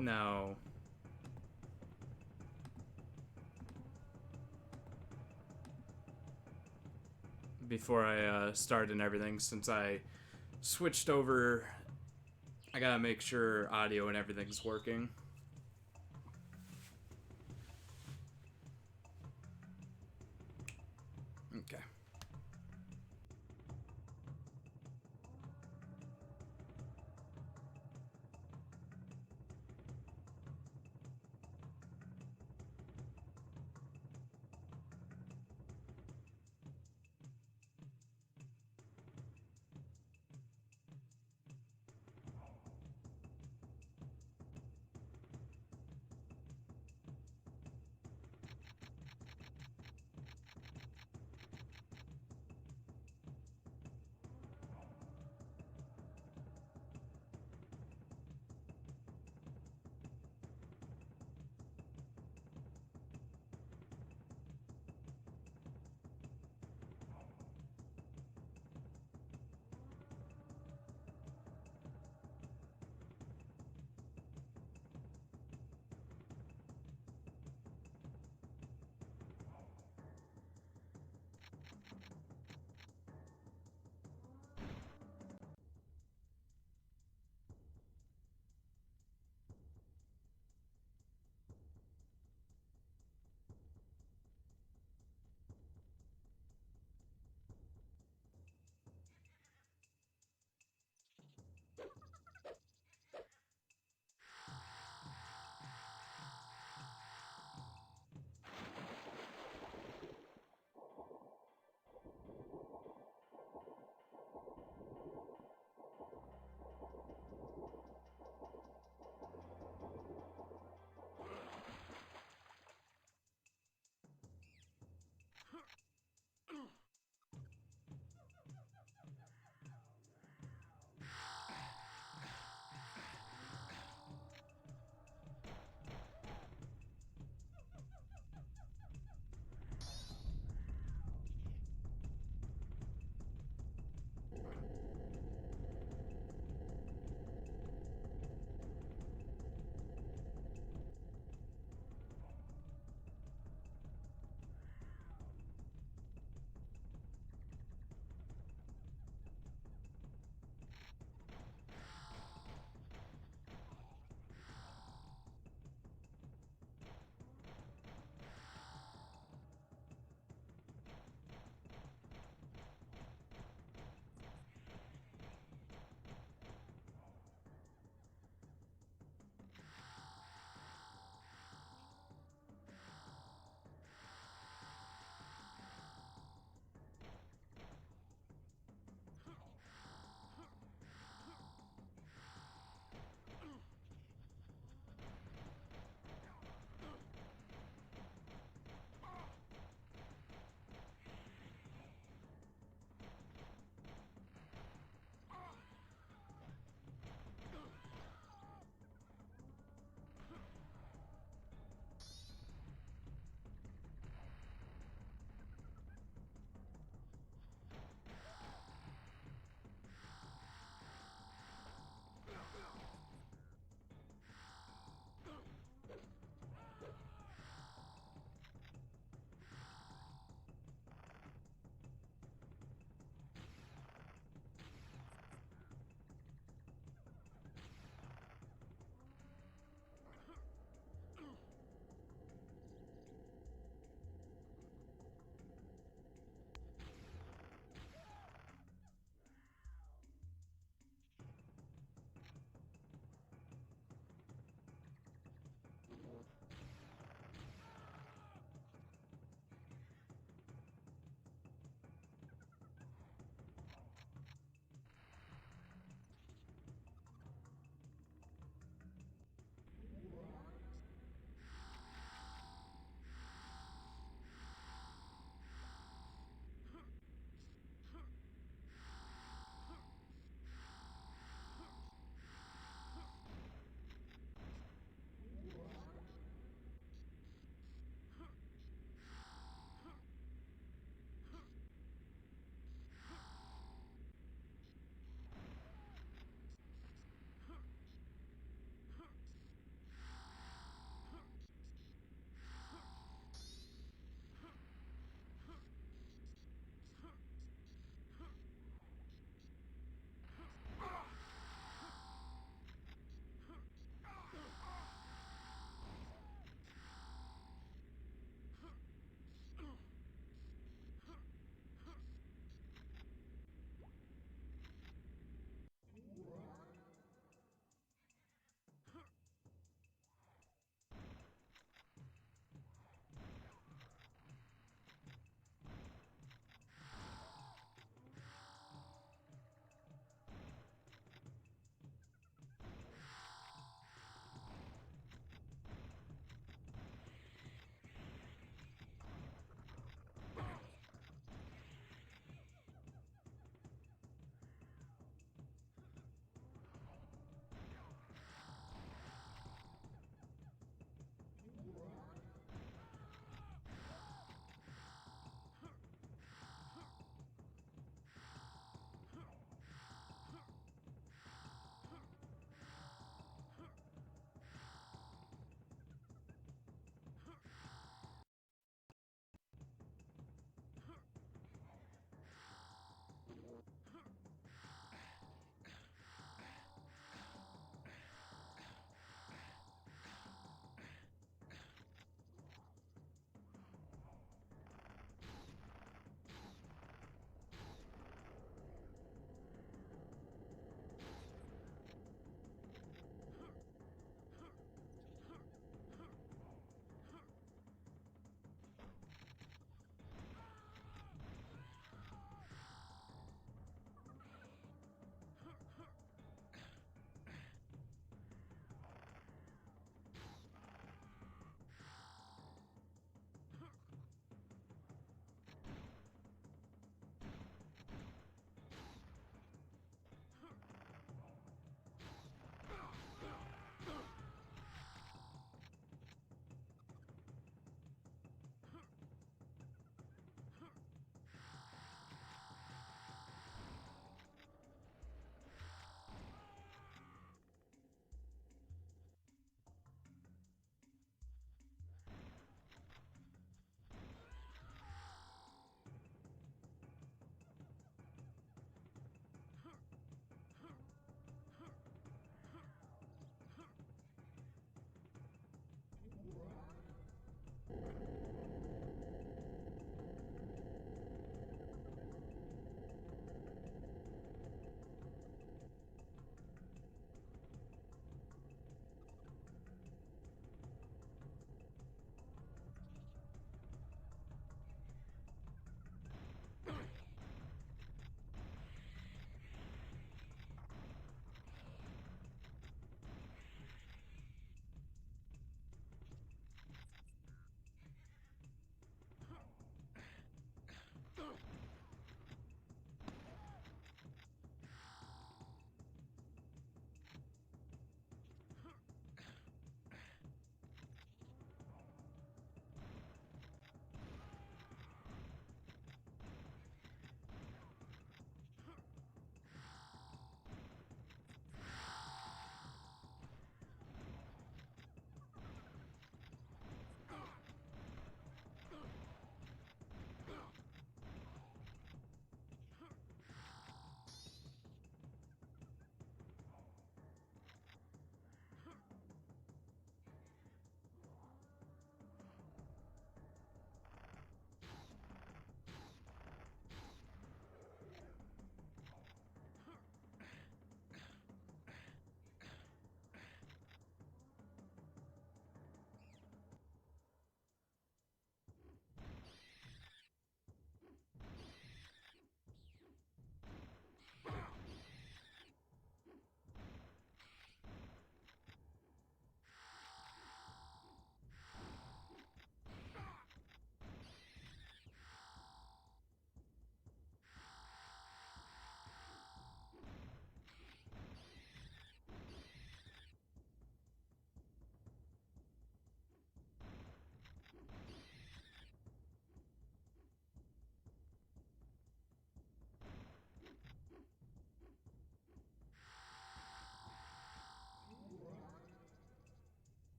No. Before I start and everything, since I switched over, I gotta make sure audio and everything's working. Okay.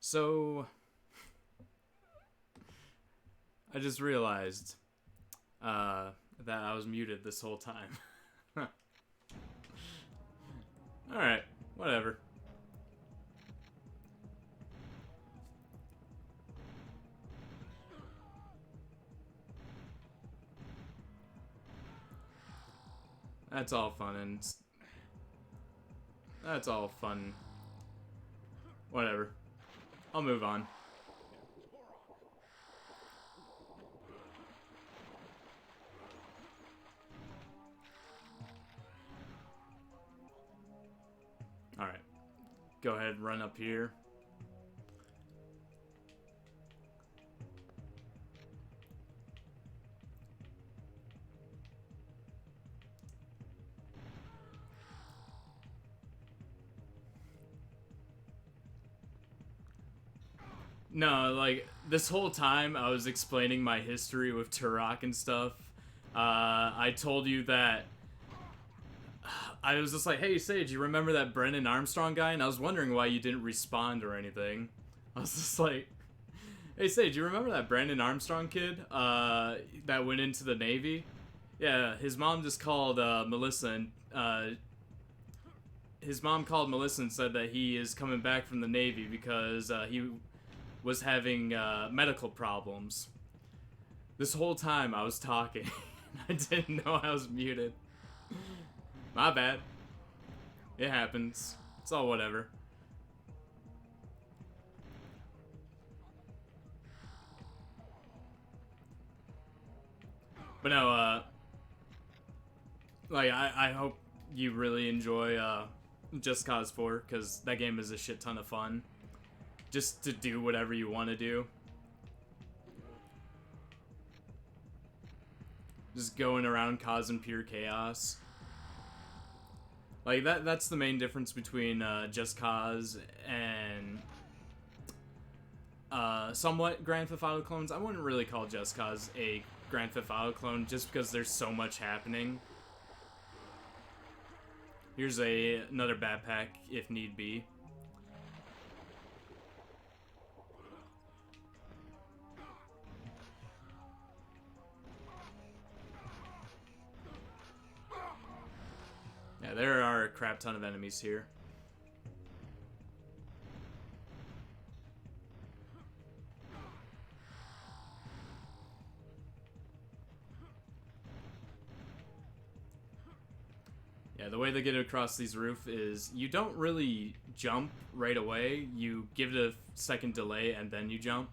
So, I just realized that I was muted this whole time. Alright, whatever. That's all fun and... That's all fun. Whatever. I'll move on. Alright. Go ahead, run up here. No, like, this whole time I was explaining my history with Turok and stuff. I told you that I was just like, hey, Sage, you remember that Brennan Armstrong guy? And I was wondering why you didn't respond or anything. I was just like, hey, Sage, you remember that Brandon Armstrong kid that went into the Navy? Yeah, his mom just called Melissa and his mom called Melissa and said that he is coming back from the Navy because he was having medical problems. This whole time I was talking. I didn't know I was muted. My bad. It happens. It's all whatever. But no, like, I hope you really enjoy Just Cause 4, because that game is a shit ton of fun. Just to do whatever you want to do. Just going around causing pure chaos. Like, that's the main difference between Just Cause and somewhat Grand Theft Auto clones. I wouldn't really call Just Cause a Grand Theft Auto clone just because there's so much happening. Here's another backpack if need be. Yeah, there are a crap ton of enemies here. Yeah, the way they get across these roofs is you don't really jump right away. You give it a second delay and then you jump.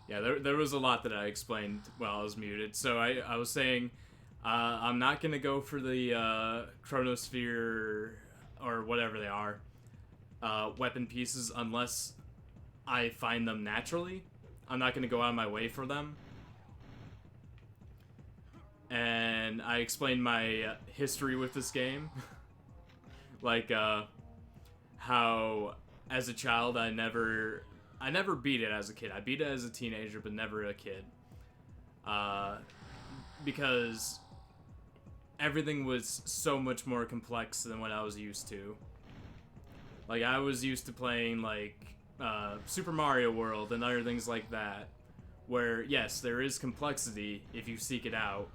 Yeah, there was a lot that I explained while I was muted. So I was saying I'm not going to go for the chronosphere or whatever they are weapon pieces unless I find them naturally. I'm not going to go out of my way for them. And I explained my history with this game. Like how as a child I never beat it as a kid. I beat it as a teenager, but never a kid. Because everything was so much more complex than what I was used to. Like, I was used to playing, like, Super Mario World and other things like that, where, yes, there is complexity if you seek it out,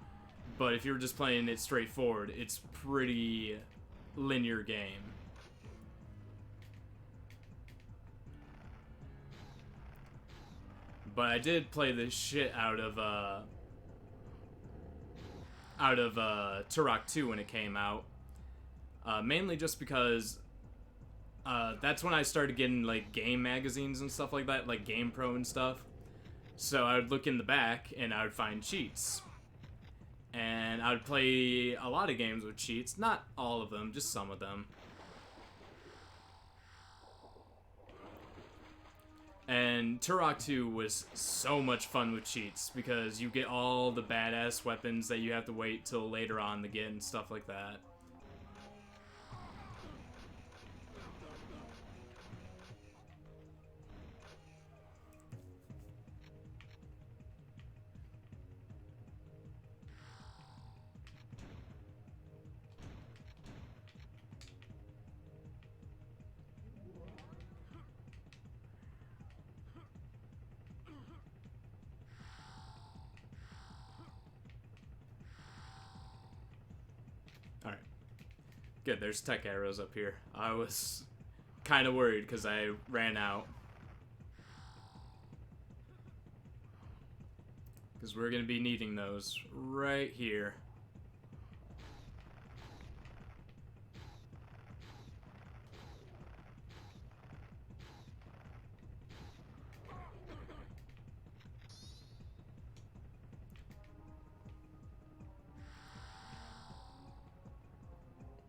but if you're just playing it straightforward, it's pretty linear game. But I did play the shit out of Turok 2 when it came out. Mainly just because that's when I started getting like game magazines and stuff like that, like Game Pro and stuff. So I would look in the back and I would find cheats. And I would play a lot of games with cheats. Not all of them, just some of them. And Turok 2 was so much fun with cheats because you get all the badass weapons that you have to wait till later on to get and stuff like that. Good, there's tech arrows up here. I was kind of worried because I ran out. Because we're going to be needing those right here.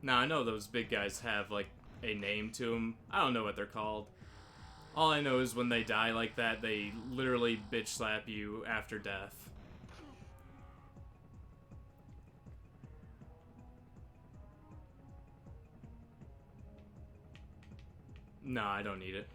Now, I know those big guys have, like, a name to them. I don't know what they're called. All I know is when they die like that, they literally bitch slap you after death. No, I don't need it.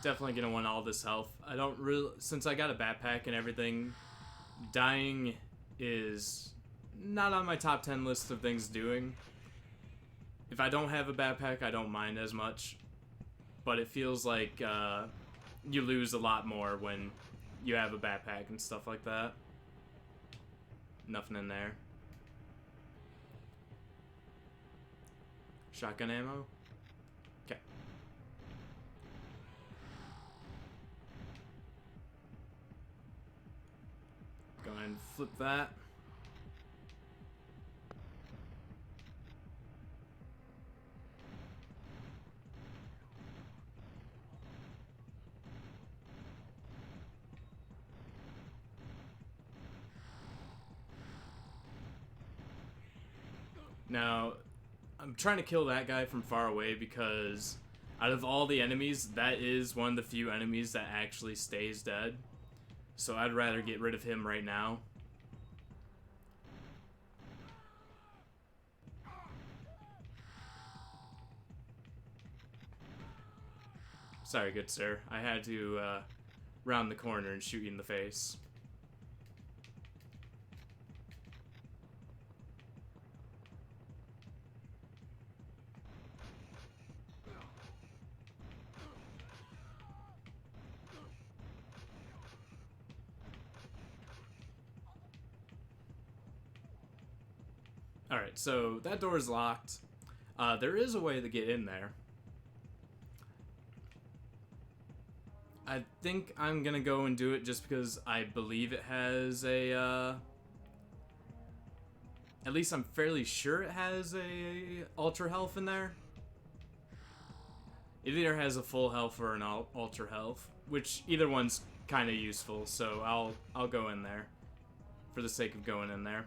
Definitely gonna want all this health. I don't really, since I got a backpack and everything, dying is not on my top 10 list of things doing. If I don't have a backpack, I don't mind as much, but it feels like you lose a lot more when you have a backpack and stuff like that. Nothing in there. Shotgun ammo? Okay. Go ahead and flip that. Now, I'm trying to kill that guy from far away because out of all the enemies, that is one of the few enemies that actually stays dead. So I'd rather get rid of him right now. Sorry, good sir. I had to round the corner and shoot you in the face. Alright, so that door is locked. There is a way to get in there. I think I'm gonna go and do it just because I believe it has a, at least I'm fairly sure it has a ultra health in there. It either has a full health or an ultra health, which either one's kind of useful, so I'll go in there for the sake of going in there.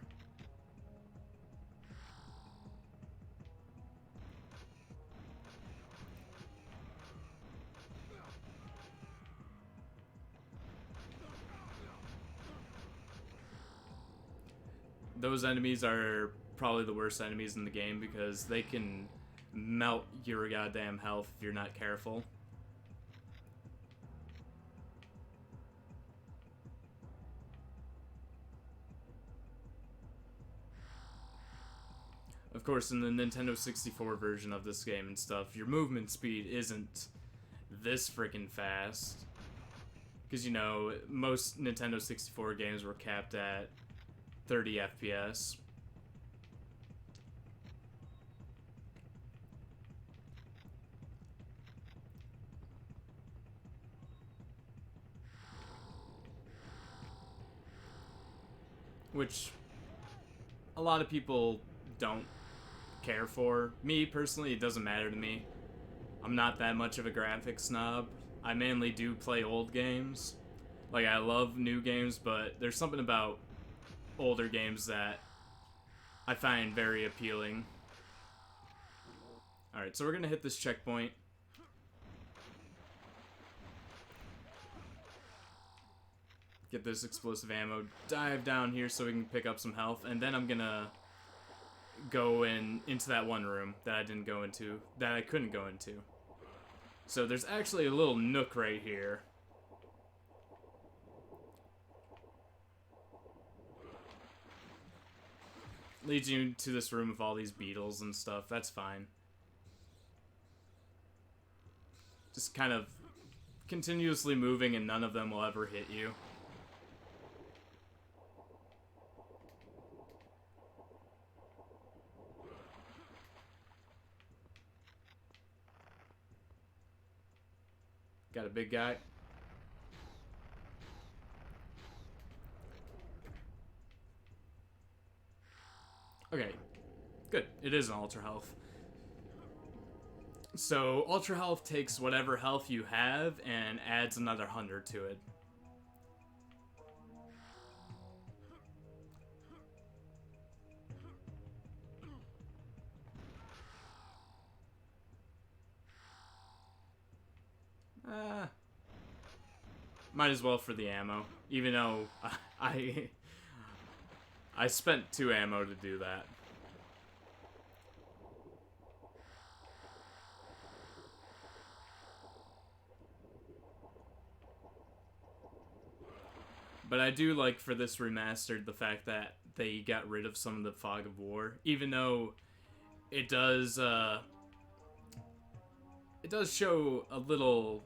Those enemies are probably the worst enemies in the game because they can melt your goddamn health if you're not careful. Of course, in the Nintendo 64 version of this game and stuff, your movement speed isn't this freaking fast. Because, you know, most Nintendo 64 games were capped at 30 FPS. Which a lot of people don't care for. Me, personally, it doesn't matter to me. I'm not that much of a graphics snob. I mainly do play old games. Like, I love new games, but there's something about older games that I find very appealing. Alright, so we're gonna hit this checkpoint. Get this explosive ammo, dive down here so we can pick up some health, and then I'm gonna go into that one room that I didn't go into, that I couldn't go into. So there's actually a little nook right here. Leads you to this room with all these beetles and stuff. That's fine. Just kind of continuously moving and none of them will ever hit you. Got a big guy. Okay, good. It is an ultra health. So ultra health takes whatever health you have and adds another 100 to it. Might as well for the ammo, even though I spent 2 ammo to do that. But I do like for this remastered the fact that they got rid of some of the fog of war, even though it does show a little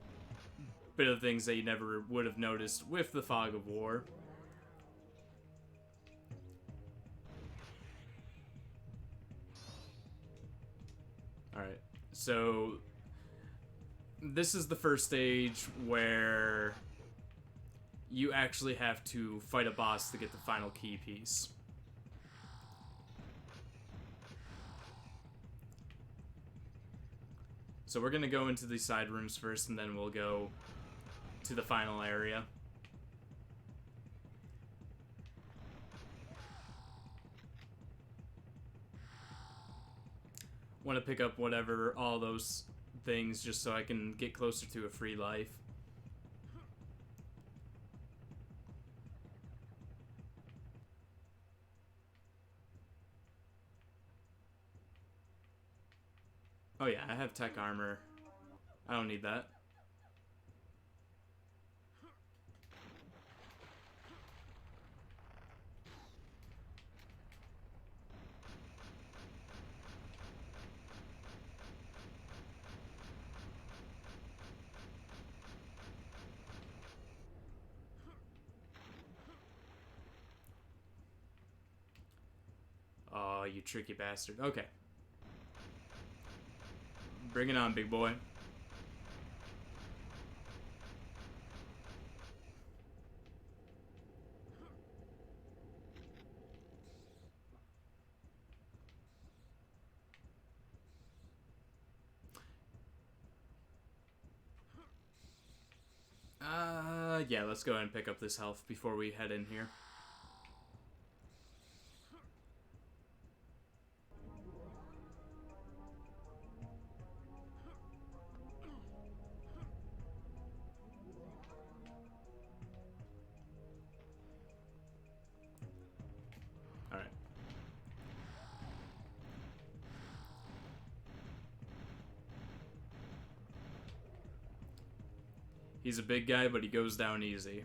bit of things that you never would have noticed with the fog of war. Alright, so this is the first stage where you actually have to fight a boss to get the final key piece. So we're gonna go into these side rooms first, and then we'll go to the final area. Want to pick up whatever, all those things, just so I can get closer to a free life. Oh yeah, I have tech armor. I don't need that. Oh, you tricky bastard. Okay. Bring it on, big boy. Yeah, let's go ahead and pick up this health before we head in here. Alright. He's a big guy, but he goes down easy.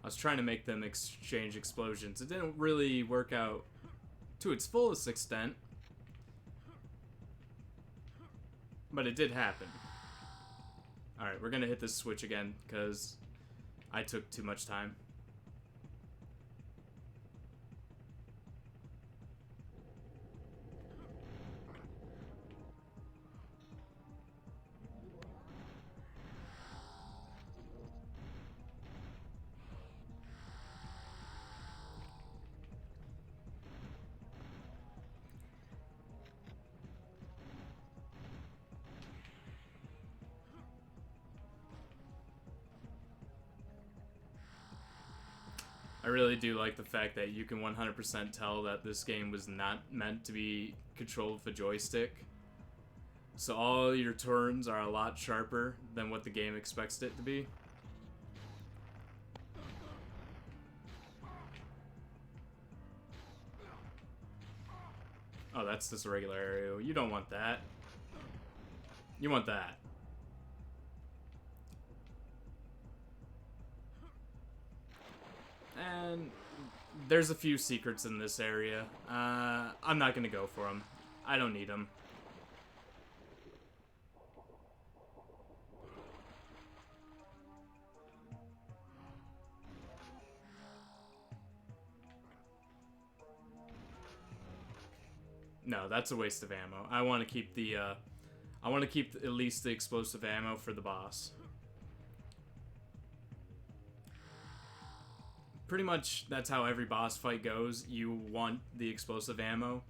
I was trying to make them exchange explosions. It didn't really work out to its fullest extent, but it did happen. Alright, we're gonna hit this switch again, because I took too much time. I really do like the fact that you can 100% tell that this game was not meant to be controlled with a joystick. So all your turns are a lot sharper than what the game expects it to be. Oh, that's just a regular arrow. You don't want that. You want that. And there's a few secrets in this area. I'm not gonna go for them. I don't need them. No, that's a waste of ammo. I want to keep the, I want to keep at least the explosive ammo for the boss. Pretty much, that's how every boss fight goes. You want the explosive ammo.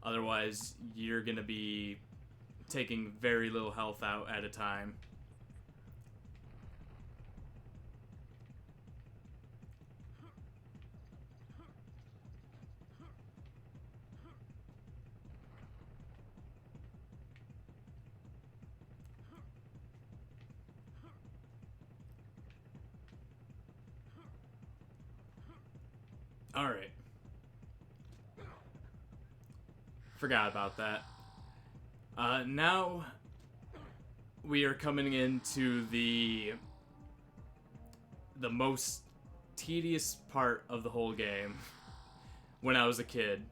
Otherwise, you're gonna be taking very little health out at a time. Alright. Forgot about that. Now we are coming into the most tedious part of the whole game when I was a kid.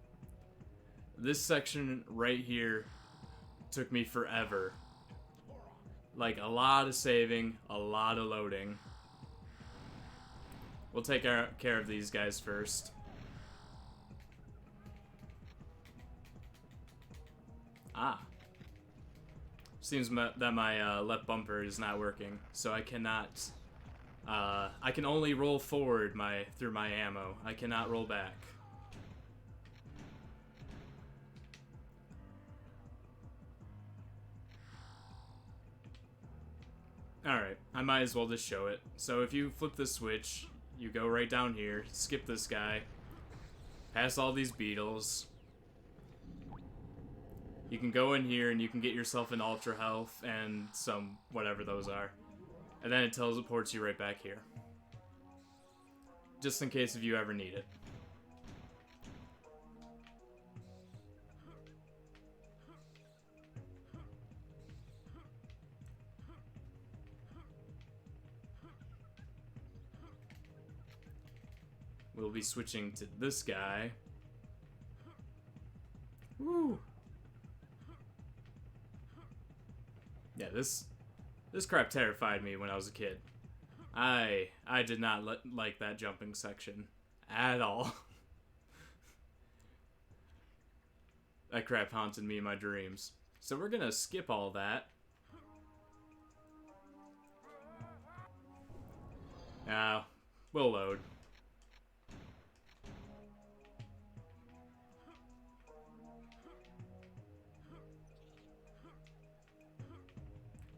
This section right here took me forever. Like, a lot of saving, a lot of loading. We'll take care of these guys first. Ah. Seems that my left bumper is not working, so I cannot... I can only roll forward through my ammo. I cannot roll back. Alright, I might as well just show it. So if you flip the switch, you go right down here, skip this guy, pass all these beetles. You can go in here and you can get yourself an ultra health and some whatever those are. And then it teleports you right back here. Just in case if you ever need it. We'll be switching to this guy. Woo! Yeah, this crap terrified me when I was a kid. I did not like that jumping section at all. That crap haunted me in my dreams. So we're gonna skip all that. Now, we'll load.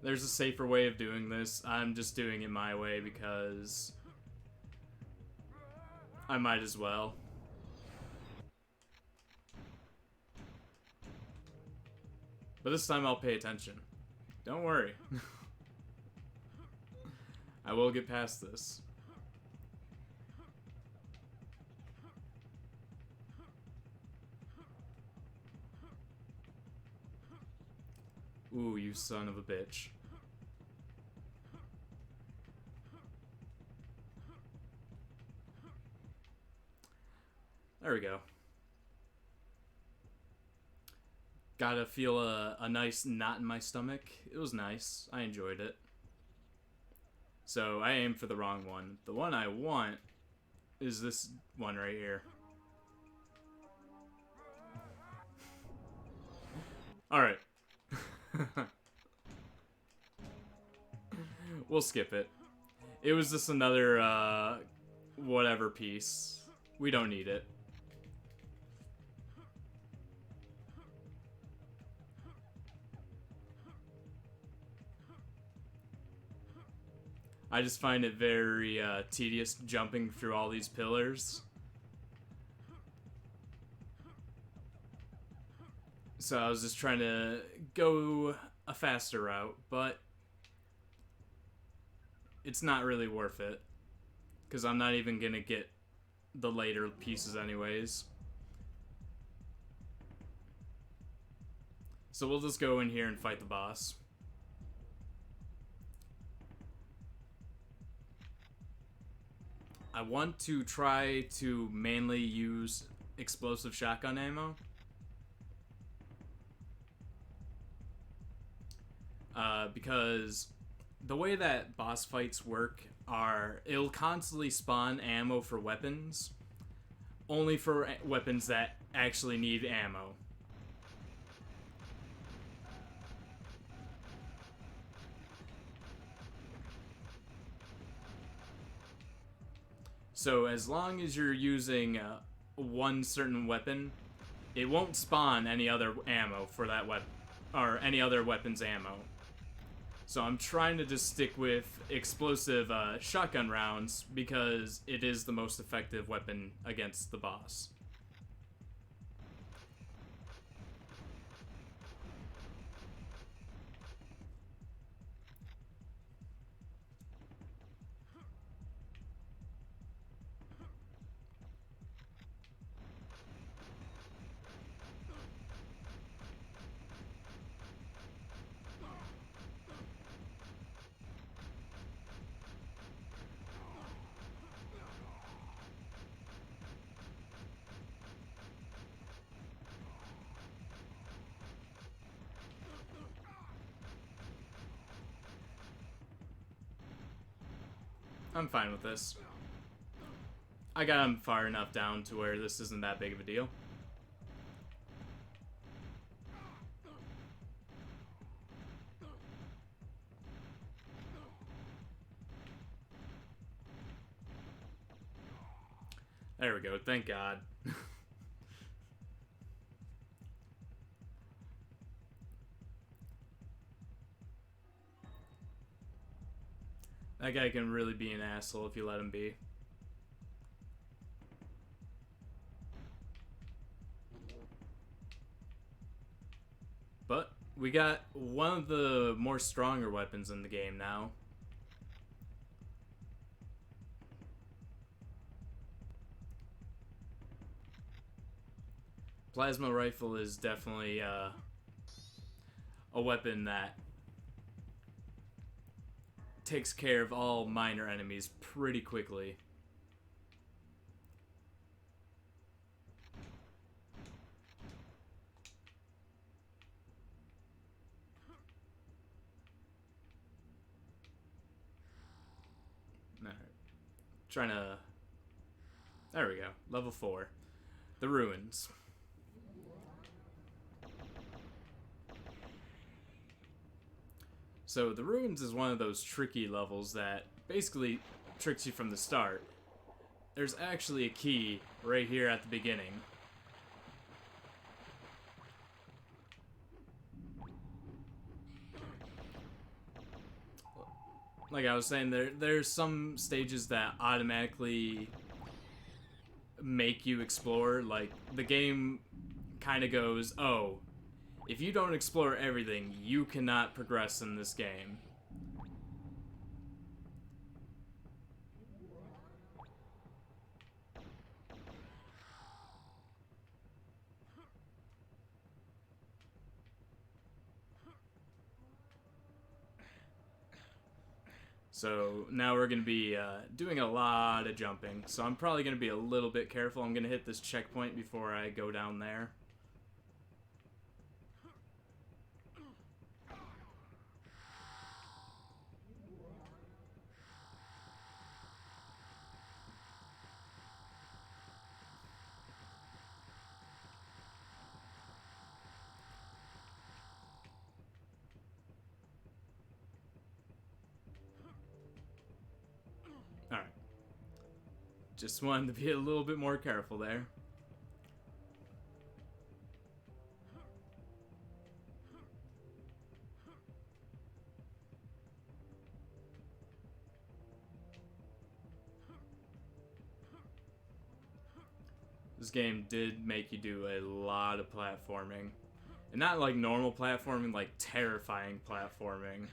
There's a safer way of doing this. I'm just doing it my way because I might as well. But this time I'll pay attention. Don't worry. I will get past this. Ooh, you son of a bitch. There we go. Gotta feel a nice knot in my stomach. It was nice. I enjoyed it. So I aimed for the wrong one. The one I want is this one right here. Alright. We'll skip it. It was just another, whatever piece. We don't need it. I just find it very tedious jumping through all these pillars. So I was just trying to go a faster route, but it's not really worth it. Because I'm not even going to get the later pieces anyways. So we'll just go in here and fight the boss. I want to try to mainly use explosive shotgun ammo. Because the way that boss fights work are it'll constantly spawn ammo for weapons, only for weapons that actually need ammo. So as long as you're using one certain weapon, it won't spawn any other ammo for that weapon, or any other weapon's ammo. So I'm trying to just stick with explosive shotgun rounds because it is the most effective weapon against the boss. I'm fine with this. I got him far enough down to where this isn't that big of a deal. There we go, thank God. That guy can really be an asshole if you let him be. But we got one of the more stronger weapons in the game now. Plasma rifle is definitely a weapon that takes care of all minor enemies pretty quickly. Alright. Trying to... There we go. Level 4. The Ruins. So the Ruins is one of those tricky levels that basically tricks you from the start. There's actually a key right here at the beginning. Like I was saying, there's some stages that automatically make you explore. Like, the game kind of goes, oh, if you don't explore everything, you cannot progress in this game. So now we're going to be doing a lot of jumping. So I'm probably going to be a little bit careful. I'm going to hit this checkpoint before I go down there. Alright. Just wanted to be a little bit more careful there. This game did make you do a lot of platforming. And not like normal platforming, like terrifying platforming.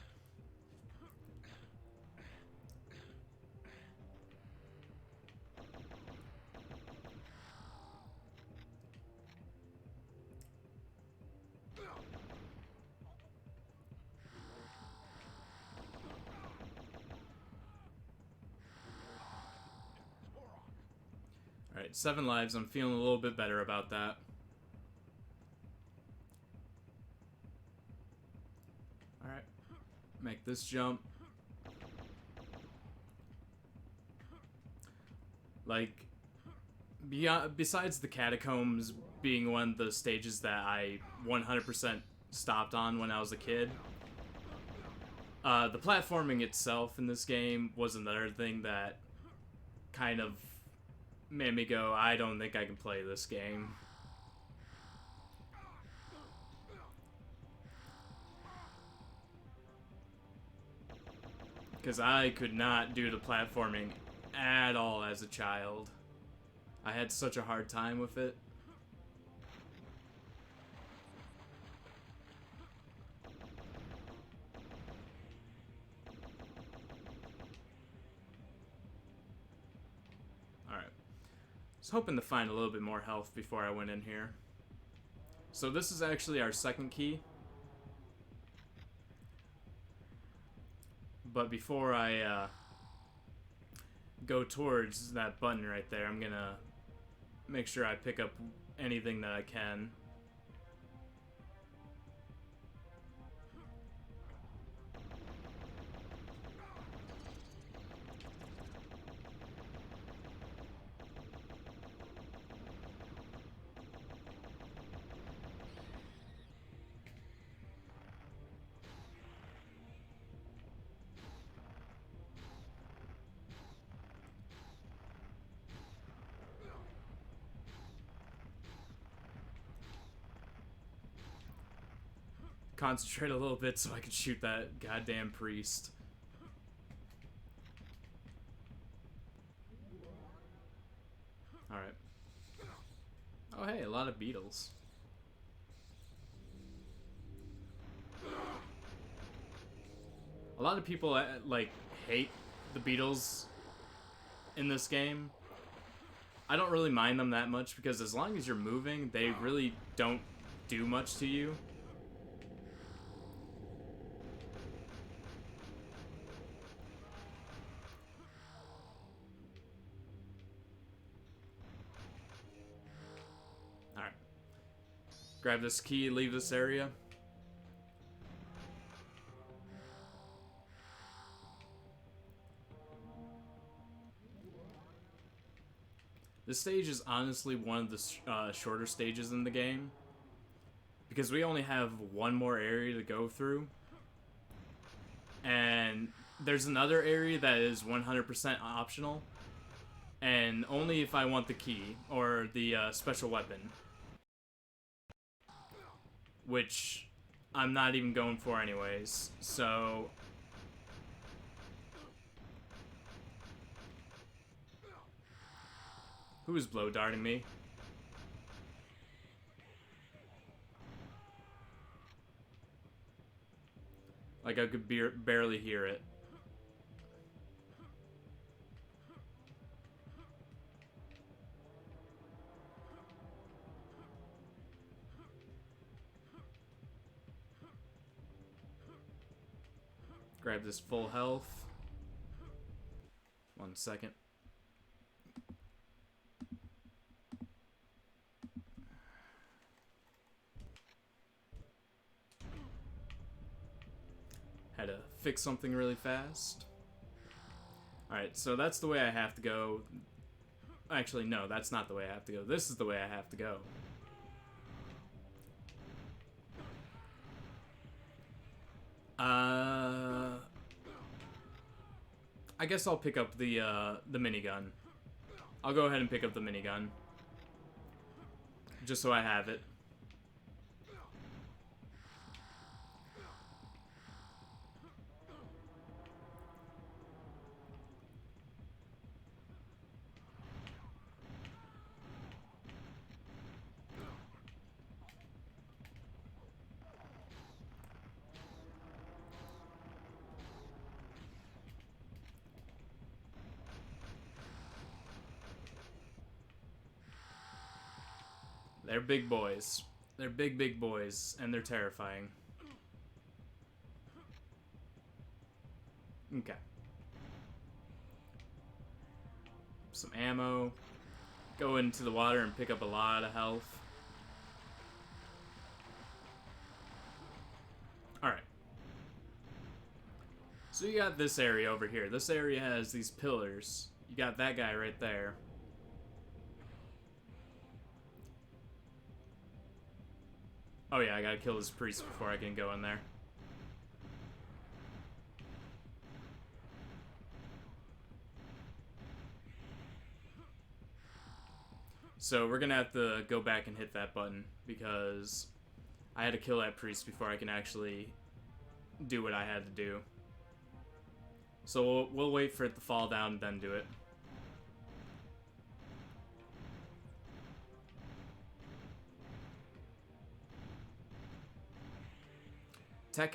Alright, 7 lives. I'm feeling a little bit better about that. Alright. Make this jump. Like, besides the catacombs being one of the stages that I 100% stopped on when I was a kid, the platforming itself in this game was another thing that kind of made me go, I don't think I can play this game. Because I could not do the platforming at all as a child. I had such a hard time with it. Alright. I was hoping to find a little bit more health before I went in here. So this is actually our second key. But before I go towards that button right there, I'm gonna make sure I pick up anything that I can. Concentrate a little bit so I can shoot that goddamn priest. Alright. Oh hey, a lot of beetles. A lot of people like hate the beetles in this game. I don't really mind them that much because as long as you're moving, they really don't do much to you. Alright. Grab this key, leave this area. This stage is honestly one of the shorter stages in the game. Because we only have one more area to go through. And there's another area that is 100% optional. And only if I want the key, or the special weapon. Which I'm not even going for anyways, so... Who is blow darting me? Like I could barely hear it. Grab this full health. 1 second. Had to fix something really fast. Alright, so that's the way I have to go. Actually, no, that's not the way I have to go. This is the way I have to go. I guess I'll pick up the minigun. I'll go ahead and pick up the minigun. Just so I have it. They're big boys. They're big, big boys, and they're terrifying. Okay. Some ammo. Go into the water and pick up a lot of health. Alright. So you got this area over here. This area has these pillars. You got that guy right there. Oh yeah, I gotta kill this priest before I can go in there. So we're gonna have to go back and hit that button because I had to kill that priest before I can actually do what I had to do. So we'll wait for it to fall down and then do it. Tech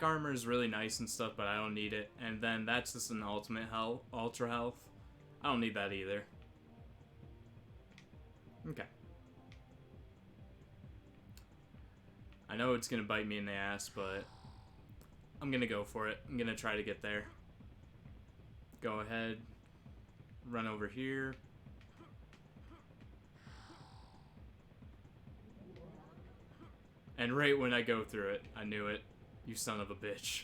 armor is really nice and stuff, but I don't need it. And then that's just an ultra health. I don't need that either. Okay. I know it's gonna bite me in the ass, but I'm gonna go for it. I'm gonna try to get there. Go ahead. Run over here. And right when I go through it, I knew it. You son of a bitch.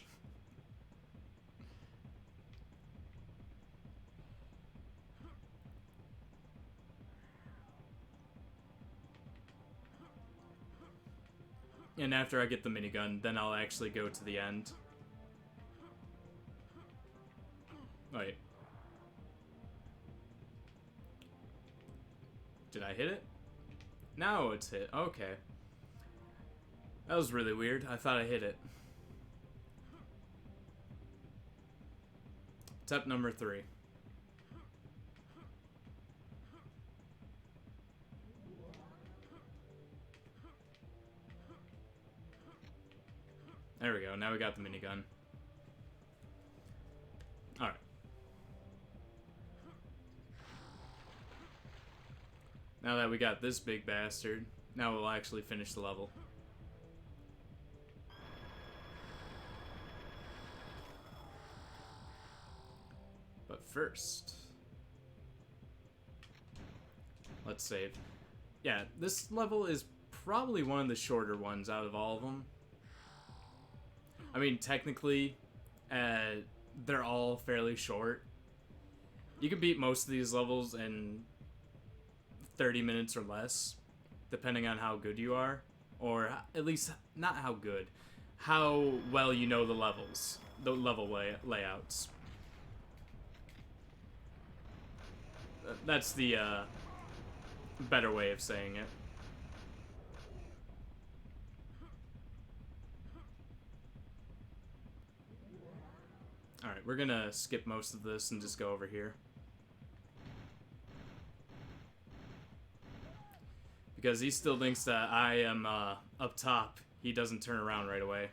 And after I get the minigun, then I'll actually go to the end. Wait. Did I hit it? No, it's hit. Okay. That was really weird. I thought I hit it. Step number 3. There we go. Now we got the minigun. Alright. Now that we got this big bastard, now we'll actually finish the level. But first, let's save. Yeah, this level is probably one of the shorter ones out of all of them. I mean, technically, they're all fairly short. You can beat most of these levels in 30 minutes or less, depending on how good you are. Or at least, not how good, how well you know the levels, the level layouts. That's the better way of saying it. Alright, we're gonna skip most of this and just go over here. Because he still thinks that I am up top. He doesn't turn around right away.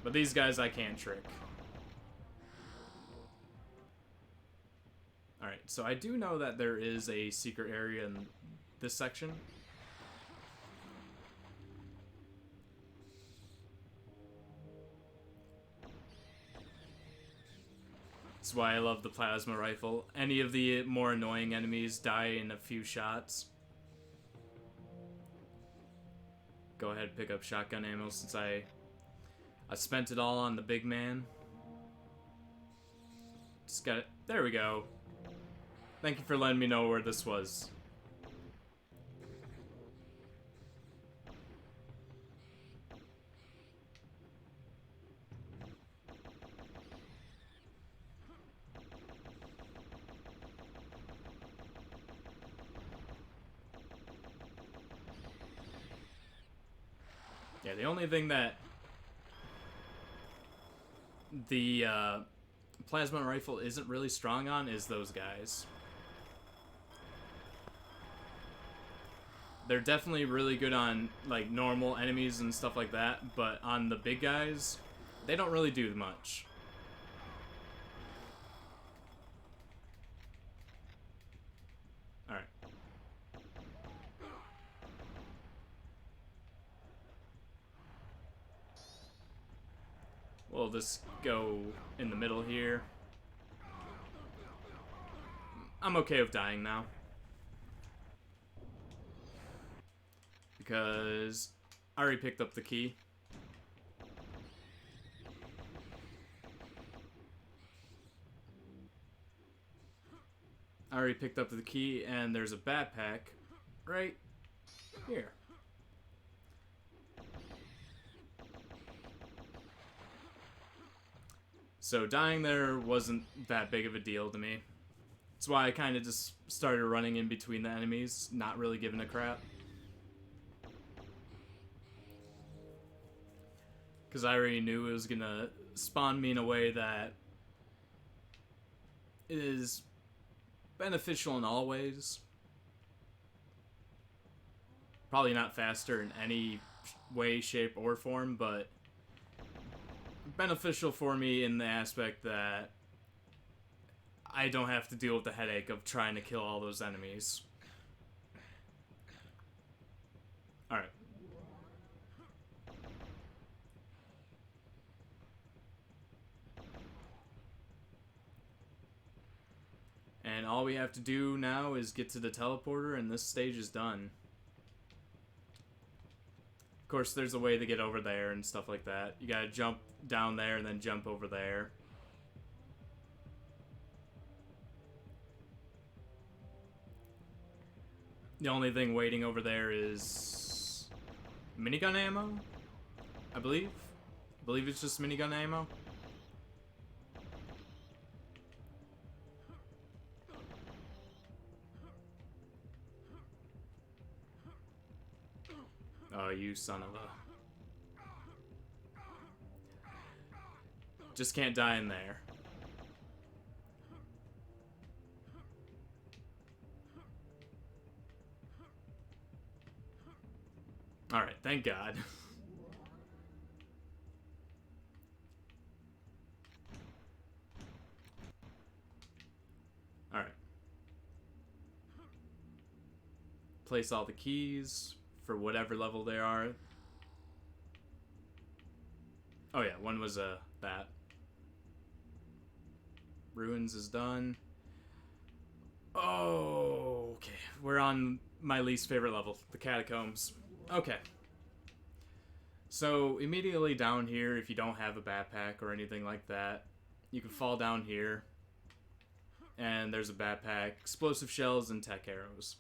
But these guys I can't trick. Alright, so I do know that there is a secret area in this section. That's why I love the plasma rifle. Any of the more annoying enemies die in a few shots. Go ahead and pick up shotgun ammo since I spent it all on the big man. Just got it. There we go. Thank you for letting me know where this was. Yeah, the only thing that the plasma rifle isn't really strong on is those guys. They're definitely really good on like normal enemies and stuff like that, but on the big guys, they don't really do much. We'll just go in the middle here. I'm okay with dying now. Because I already picked up the key. I already picked up the key, and there's a backpack right here. So dying there wasn't that big of a deal to me. That's why I kind of just started running in between the enemies, not really giving a crap. Because I already knew it was gonna spawn me in a way that is beneficial in all ways. Probably not faster in any way, shape, or form, but beneficial for me in the aspect that I don't have to deal with the headache of trying to kill all those enemies. Alright. And all we have to do now is get to the teleporter, and this stage is done. Of course, there's a way to get over there and stuff like that. You gotta jump down there and then jump over there. The only thing waiting over there is minigun ammo, I believe. I believe it's just minigun ammo. Oh, you son of a... Just can't die in there. Alright, thank God. Alright. Place all the keys for whatever level they are. Oh yeah, one was that. Ruins is done. Oh, okay. We're on my least favorite level, the catacombs. Okay. So immediately down here, if you don't have a backpack or anything like that, you can fall down here. And there's a backpack, explosive shells, and tech arrows.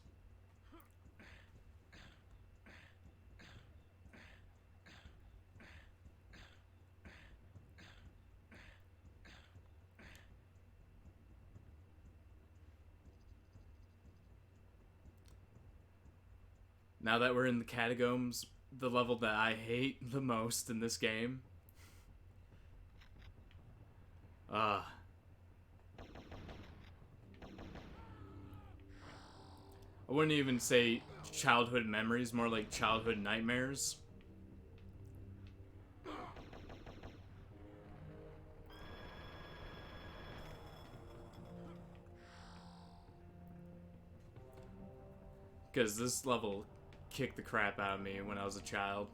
Now that we're in the catacombs, the level that I hate the most in this game. I wouldn't even say childhood memories, more like childhood nightmares. Because this level kicked the crap out of me when I was a child.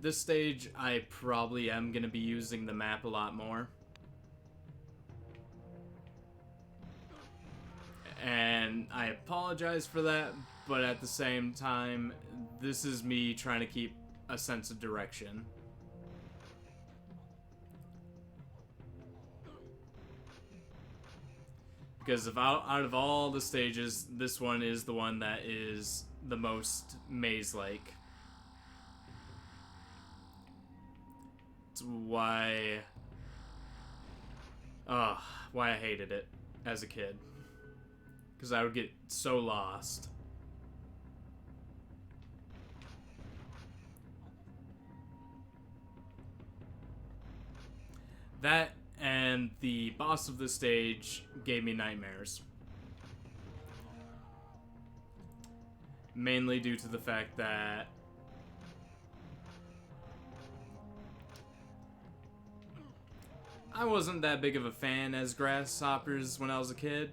This stage, I probably am going to be using the map a lot more. And I apologize for that, but at the same time, this is me trying to keep a sense of direction. Because out of all the stages, this one is the one that is the most maze-like. It's why I hated it as a kid. Because I would get so lost. That and the boss of the stage gave me nightmares. Mainly due to the fact that I wasn't that big of a fan as grasshoppers when I was a kid.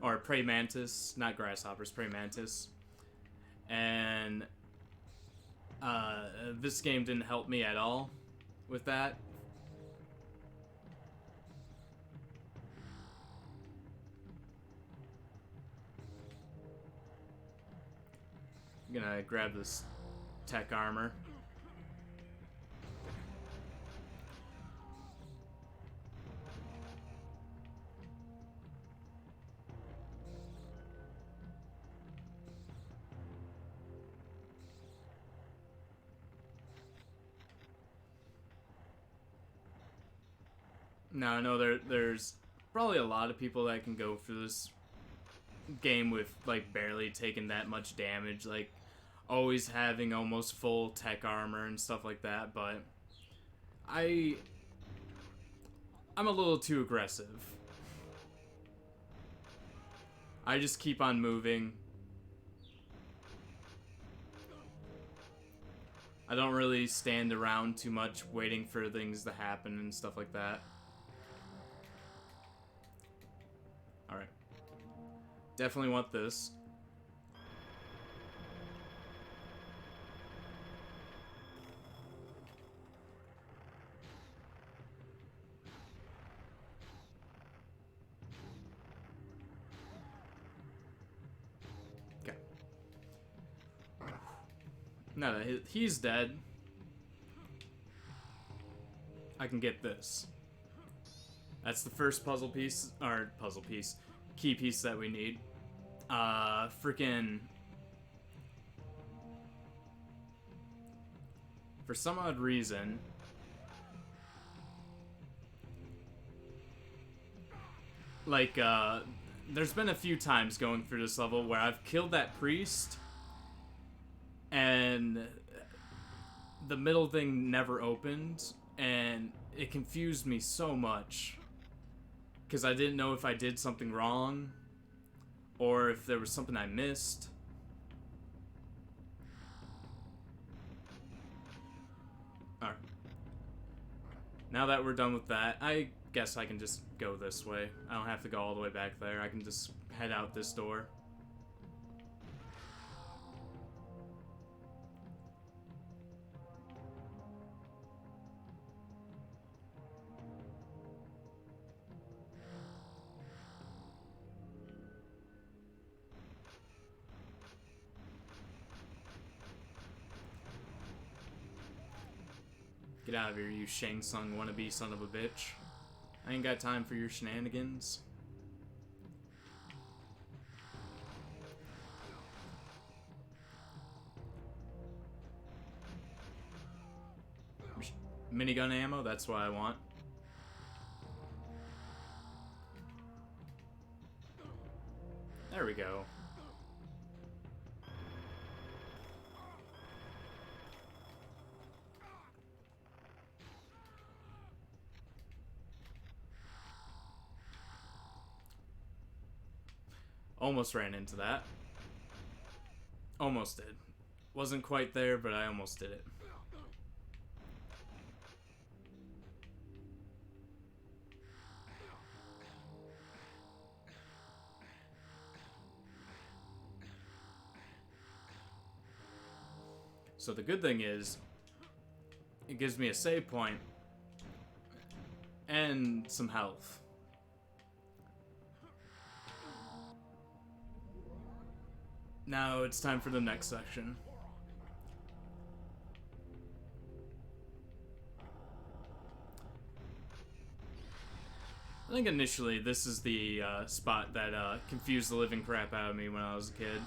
Or praying mantis, not grasshoppers, praying mantis. And this game didn't help me at all with that. I'm gonna grab this tech armor. Now I know there's probably a lot of people that can go through this game with like barely taking that much damage, like always having almost full tech armor and stuff like that, but I'm a little too aggressive. I just keep on moving. I don't really stand around too much waiting for things to happen and stuff like that. Alright. Definitely want this. Okay. Now that he's dead, I can get this. That's the first key piece that we need. Freaking... For some odd reason... Like, there's been a few times going through this level where I've killed that priest, and the middle thing never opened, and it confused me so much. Because I didn't know if I did something wrong, or if there was something I missed. Alright. Now that we're done with that, I guess I can just go this way. I don't have to go all the way back there. I can just head out this door. Get out of here, you Shang Tsung wannabe son of a bitch. I ain't got time for your shenanigans. Minigun ammo, that's what I want. There we go. Almost ran into that. Almost did. Wasn't quite there, but I almost did it. So the good thing is, it gives me a save point and some health. Now it's time for the next section. I think initially this is the spot that confused the living crap out of me when I was a kid.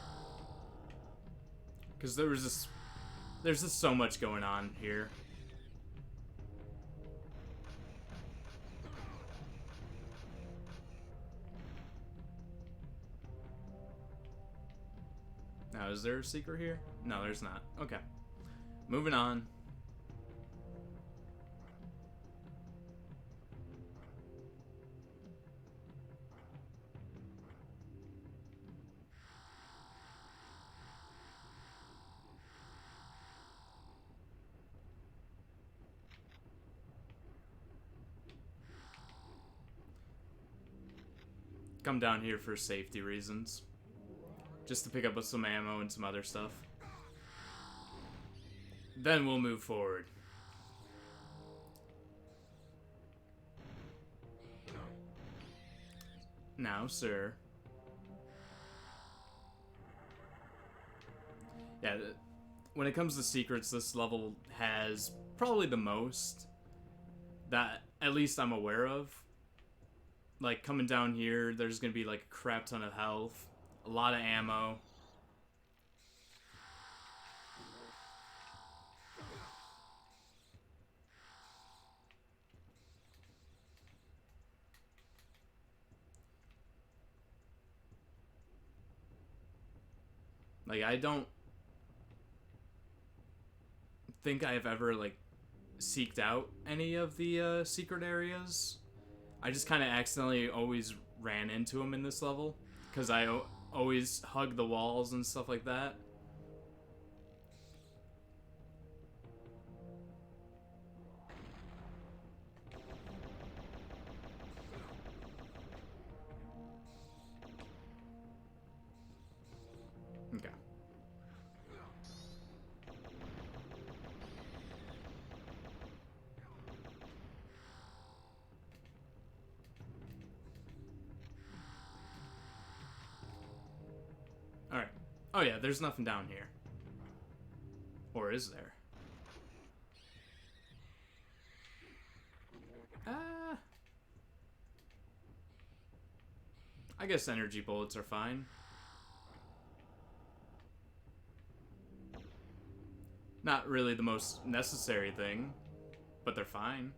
Because there's just so much going on here. Now, is there a secret here? No, there's not. Okay. Moving on. come down here for safety reasons. Just to pick up some ammo and some other stuff. Then we'll move forward. Now, sir. Yeah, when it comes to secrets, this level has probably the most that at least I'm aware of. Like, coming down here, there's gonna be like a crap ton of health, a lot of ammo. Like, I don't think I've ever, like, seeked out any of the secret areas. I just kind of accidentally always ran into them in this level. Because I always hug the walls and stuff like that. Okay. Alright. Oh yeah, there's nothing down here. Or is there? I guess energy bullets are fine. Not really the most necessary thing, but they're fine.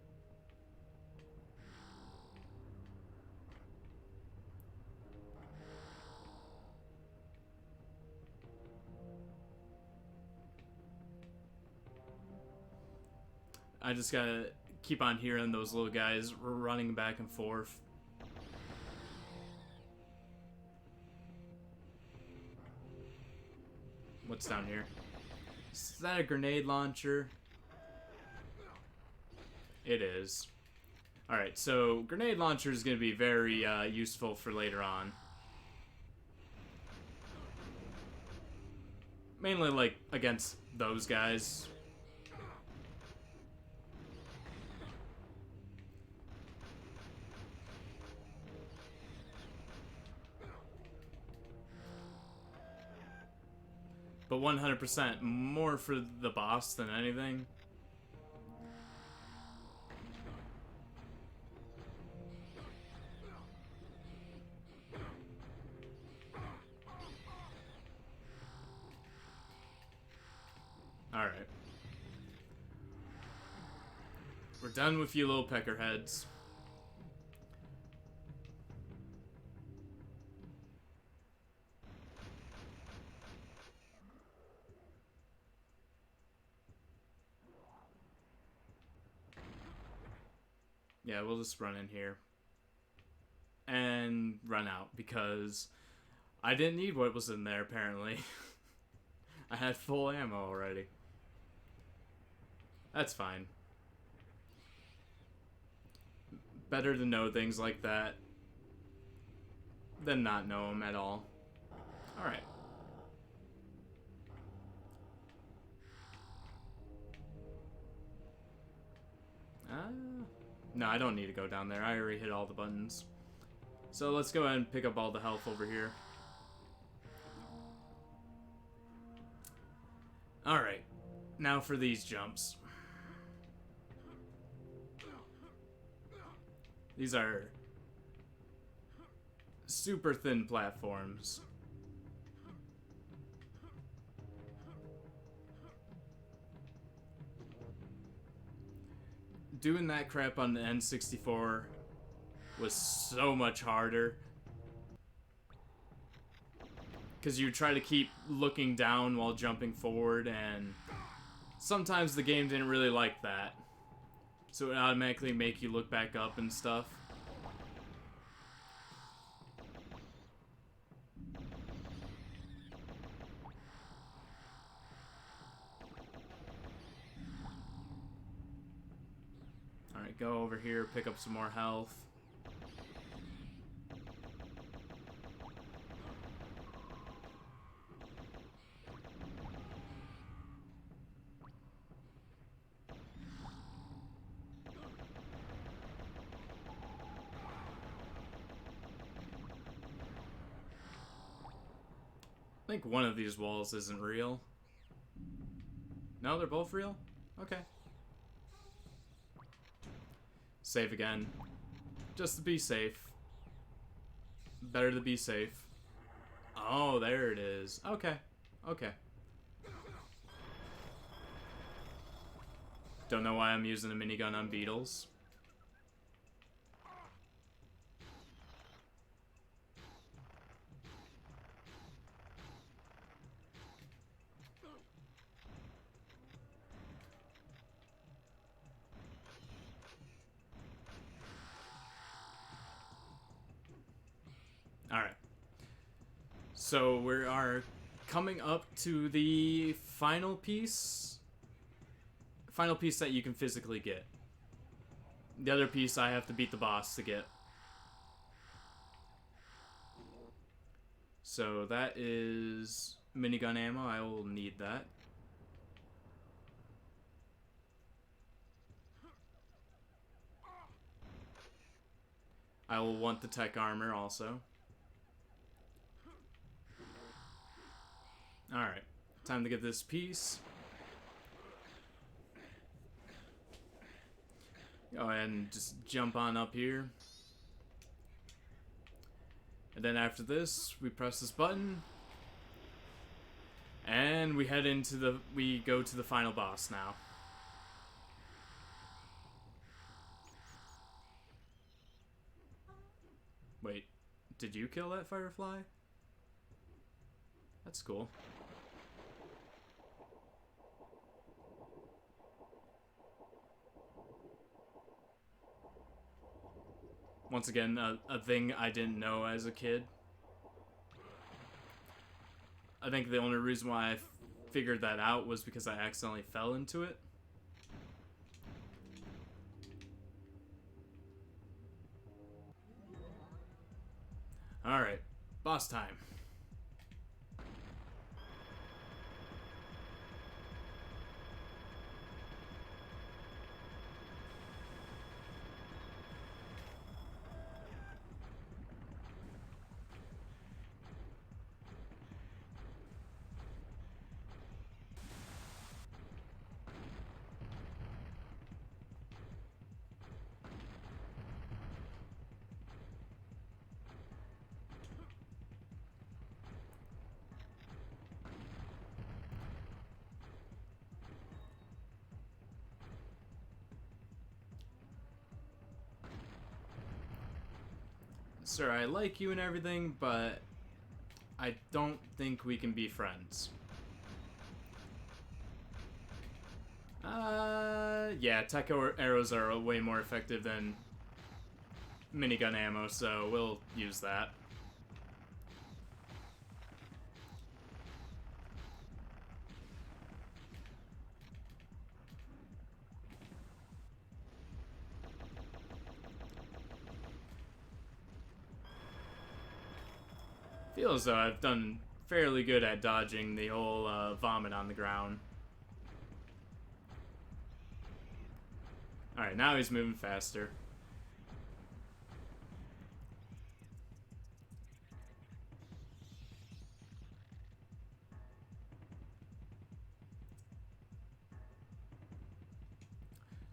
I just gotta keep on hearing those little guys running back and forth. What's down here? Is that a grenade launcher? It is. Alright, so grenade launcher is going to be very useful for later on. Mainly, like, against those guys. But 100% more for the boss than anything. Alright. We're done with you little peckerheads. Yeah, we'll just run in here. And run out, because I didn't need what was in there, apparently. I had full ammo already. That's fine. Better to know things like that than not know them at all. Alright. No, I don't need to go down there. I already hit all the buttons. So let's go ahead and pick up all the health over here. Alright. Now for these jumps. These are super thin platforms. Doing that crap on the N64 was so much harder. Because you try to keep looking down while jumping forward, and sometimes the game didn't really like that. So it would automatically make you look back up and stuff. Alright, go over here, pick up some more health. think one of these walls isn't real. No, they're both real? Okay. Save again. Just to be safe. Better to be safe. Oh, there it is. Okay. Okay. Don't know why I'm using a minigun on beetles. Alright. So we are coming up to the final piece. Final piece that you can physically get. The other piece I have to beat the boss to get. So that is minigun ammo. I will need that. I will want the tech armor also. Alright. Time to get this piece. Go ahead and just jump on up here. And then after this, we press this button. And we head into the... we go to the final boss now. Wait, did you kill that firefly? That's cool. Once again, a thing I didn't know as a kid. I think the only reason why I figured that out was because I accidentally fell into it. Alright, boss time. Sir, I like you and everything, but I don't think we can be friends. Yeah, tech arrows are way more effective than minigun ammo, so we'll use that. Feel as though I've done fairly good at dodging the whole vomit on the ground. Alright, now he's moving faster.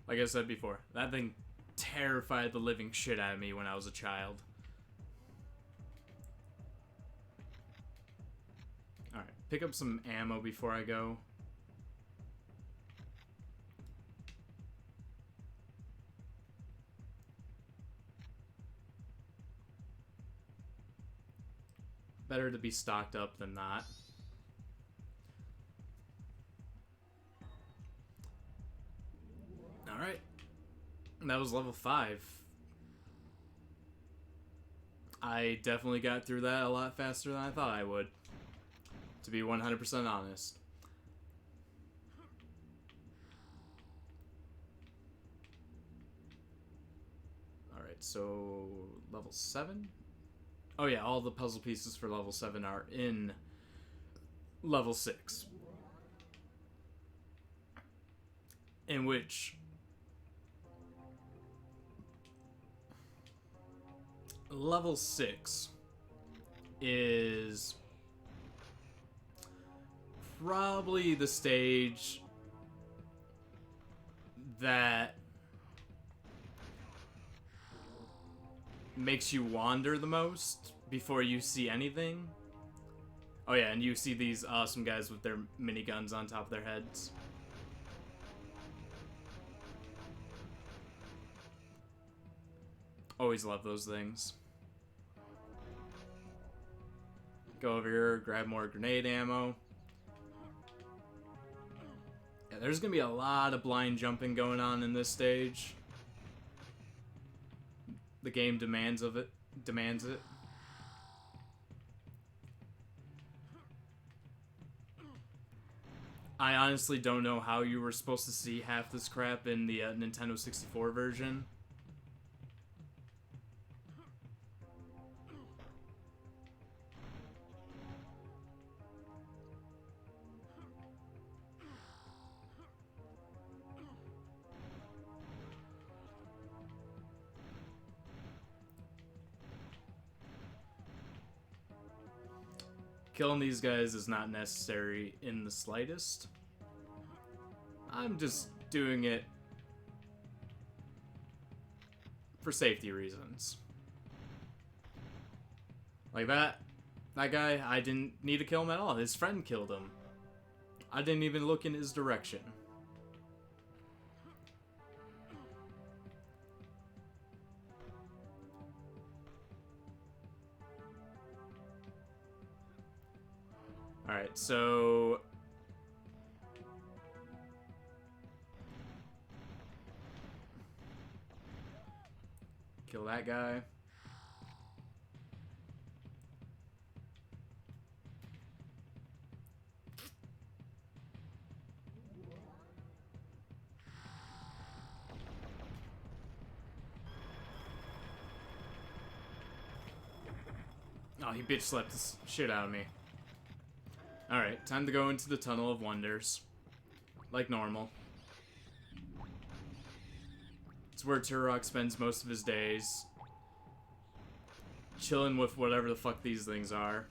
Like I said before, that thing terrified the living shit out of me when I was a child. Alright, pick up some ammo before I go. Better to be stocked up than not. Alright. That was level 5. I definitely got through that a lot faster than I thought I would. To be 100% honest. Alright, so level 7? Oh yeah, all the puzzle pieces for level 7 are in level 6. In which level 6 is probably the stage that makes you wander the most before you see anything. Oh yeah, and you see these awesome guys with their miniguns on top of their heads. Always love those things. Go over here, grab more grenade ammo. Yeah, there's gonna be a lot of blind jumping going on in this stage. The game demands it. I honestly don't know how you were supposed to see half this crap in the Nintendo 64 version. Killing these guys is not necessary in the slightest. I'm just doing it for safety reasons. Like that guy, I didn't need to kill him at all. His friend killed him. I didn't even look in his direction. Alright, so... kill that guy. Oh, he bitch slapped the shit out of me. Alright, time to go into the Tunnel of Wonders. Like normal. It's where Turok spends most of his days. Chilling with whatever the fuck these things are.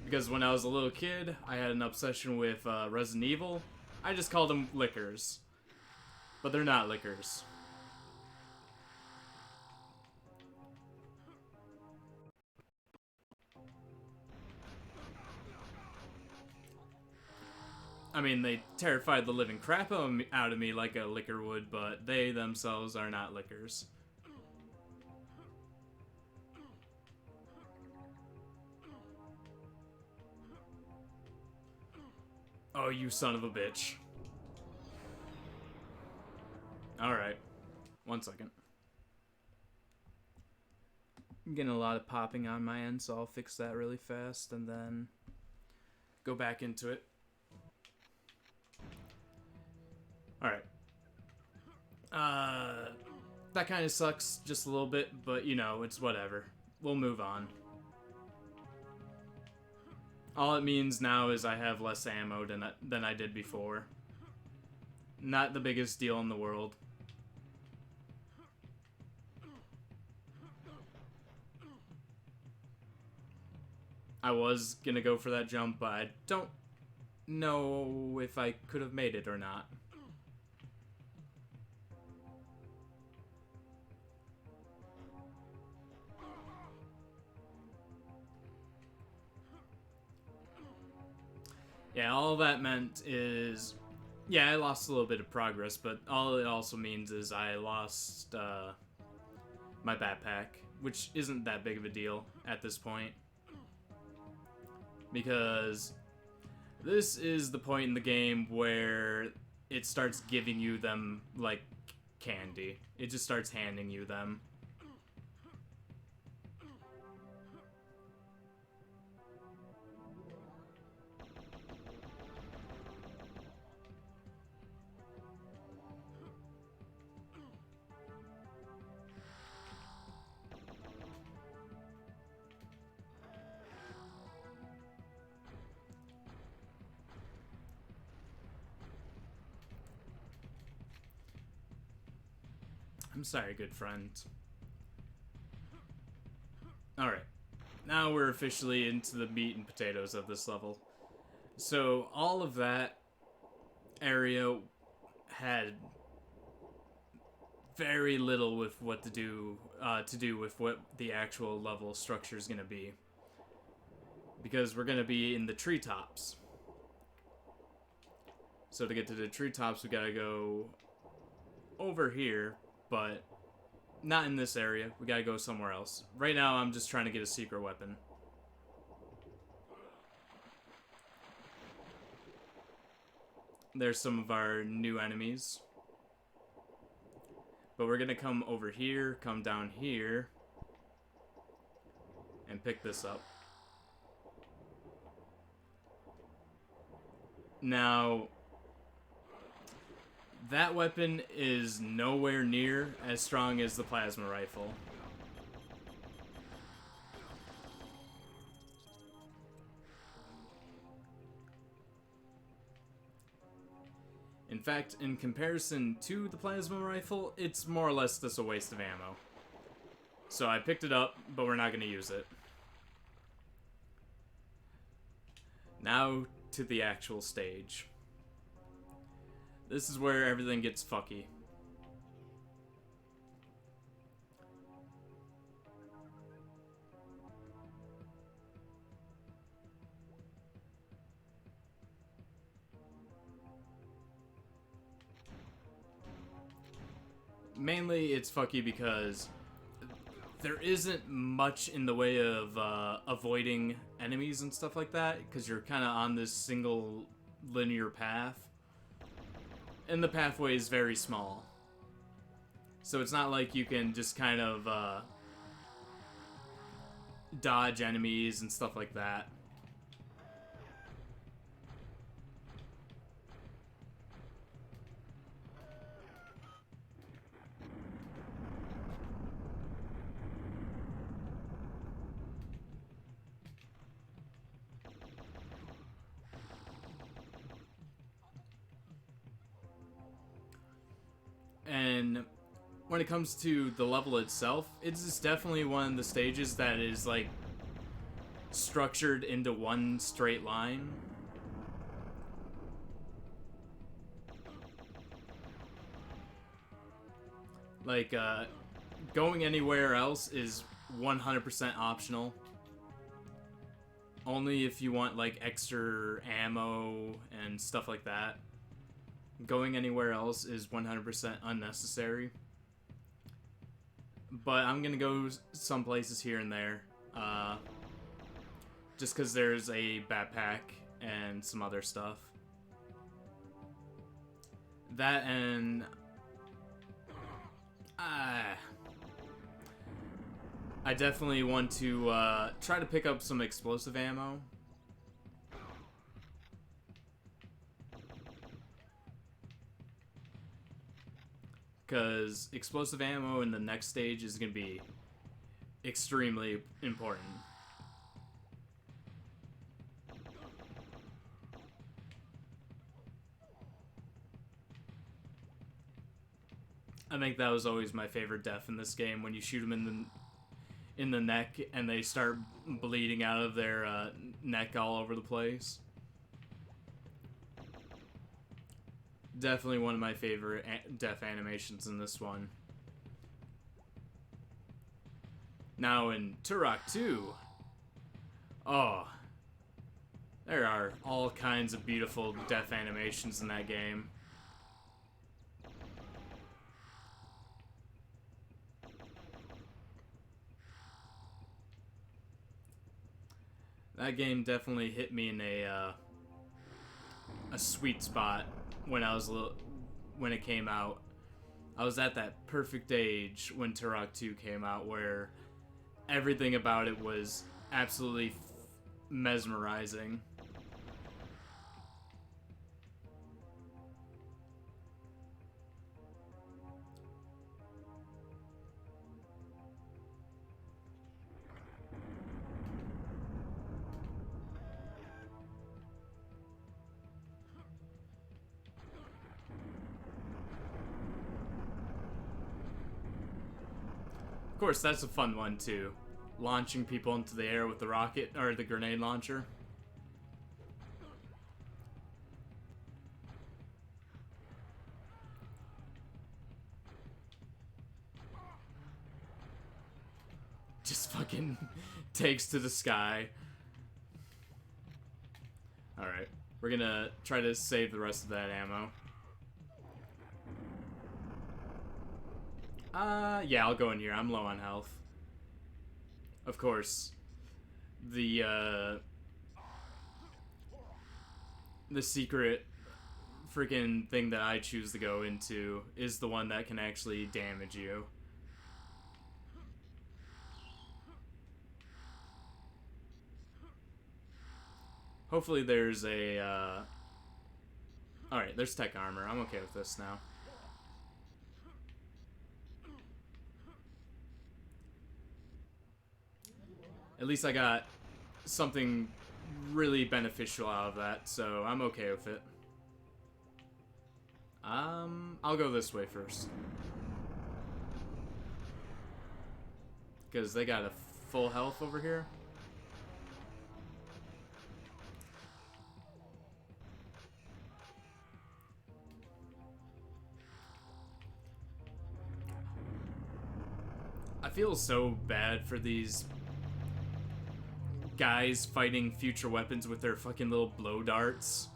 Because when I was a little kid, I had an obsession with Resident Evil. I just called them lickers. But they're not lickers. I mean, they terrified the living crap out of me like a licker would, but they themselves are not lickers. Oh, you son of a bitch. Alright. 1 second. I'm getting a lot of popping on my end, so I'll fix that really fast and then go back into it. Alright. That kind of sucks just a little bit, but you know, it's whatever. We'll move on. All it means now is I have less ammo than I did before. Not the biggest deal in the world. I was gonna go for that jump, but I don't know if I could have made it or not. Yeah, all that meant is... yeah, I lost a little bit of progress, but all it also means is I lost my backpack, which isn't that big of a deal at this point. Because this is the point in the game where it starts giving you them, like, candy. It just starts handing you them. I'm sorry, good friend. Alright. now we're officially into the meat and potatoes of this level. So all of that area had very little with what to do with what the actual level structure is going to be, because we're going to be in the treetops. So to get to the treetops, we got to go over here, but not in this area. We got to go somewhere else. Right now, I'm just trying to get a secret weapon. There's some of our new enemies. But we're gonna come over here, come down here, and pick this up. Now, that weapon is nowhere near as strong as the plasma rifle. In fact, in comparison to the plasma rifle, it's more or less just a waste of ammo. So I picked it up, but we're not going to use it. Now to the actual stage. This is where everything gets fucky. Mainly, it's fucky because there isn't much in the way of avoiding enemies and stuff like that, because you're kind of on this single linear path, and the pathway is very small. So it's not like you can just kind of dodge enemies and stuff like that. And when it comes to the level itself, it's definitely one of the stages that is like structured into one straight line. Like, going anywhere else is 100% optional. Only if you want, like, extra ammo and stuff like that. Going anywhere else is 100% unnecessary. But I'm gonna go some places here and there. Just because there's a backpack and some other stuff. That and... I definitely want to try to pick up some explosive ammo. Because explosive ammo in the next stage is going to be extremely important. I think that was always my favorite death in this game, when you shoot them in the neck and they start bleeding out of their neck all over the place. Definitely one of my favorite death animations in this one. Now in Turok 2, oh, there are all kinds of beautiful death animations in that game. That game definitely hit me in a sweet spot when when it came out. I was at that perfect age when Turok 2 came out, where everything about it was absolutely mesmerizing. Of course, that's a fun one too. launching people into the air with the rocket or the grenade launcher. Just fucking takes to the sky. Alright, we're gonna try to save the rest of that ammo. Yeah, I'll go in here. I'm low on health. Of course, the secret freaking thing that I choose to go into is the one that can actually damage you. Hopefully there's a, Alright, there's tech armor. I'm okay with this now. At least I got something really beneficial out of that, so I'm okay with it. I'll go this way first. Because they got a full health over here. I feel so bad for these guys fighting future weapons with their fucking little blow darts.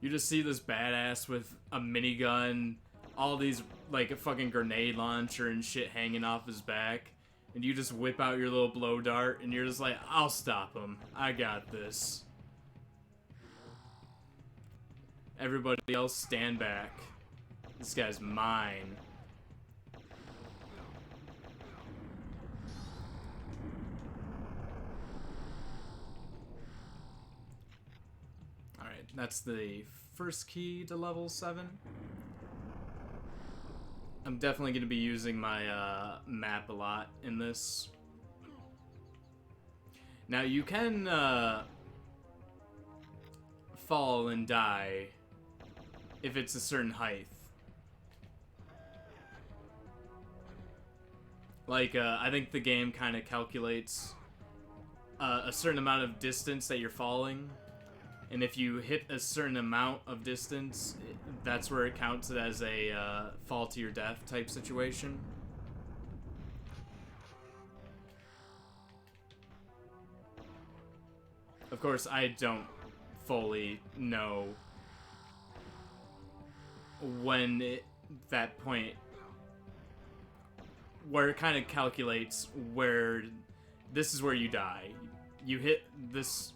You just see this badass with a minigun, all these, like, a fucking grenade launcher and shit hanging off his back, and you just whip out your little blow dart, and you're just like, I'll stop him. I got this. Everybody else, stand back. This guy's mine. Alright, that's the first key to level 7. I'm definitely going to be using my map a lot in this. Now, you can fall and die if it's a certain height. Like, I think the game kind of calculates a certain amount of distance that you're falling. And if you hit a certain amount of distance, that's where it counts it as a fall to your death type situation. Of course, I don't fully know when that point where it kind of calculates where this is where you die. You hit this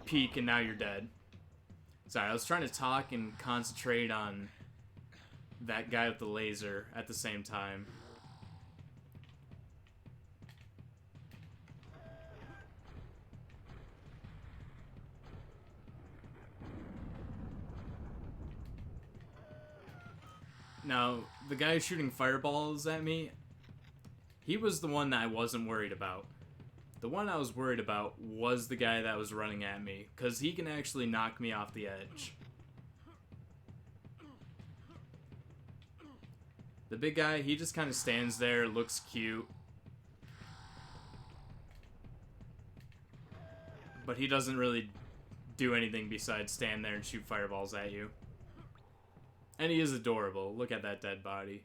peak and now you're dead. Sorry, I was trying to talk and concentrate on that guy with the laser at the same time. Now, the guy shooting fireballs at me, he was the one that I wasn't worried about. The one I was worried about was the guy that was running at me, because he can actually knock me off the edge. The big guy, he just kind of stands there, looks cute. But he doesn't really do anything besides stand there and shoot fireballs at you. And he is adorable. Look at that dead body.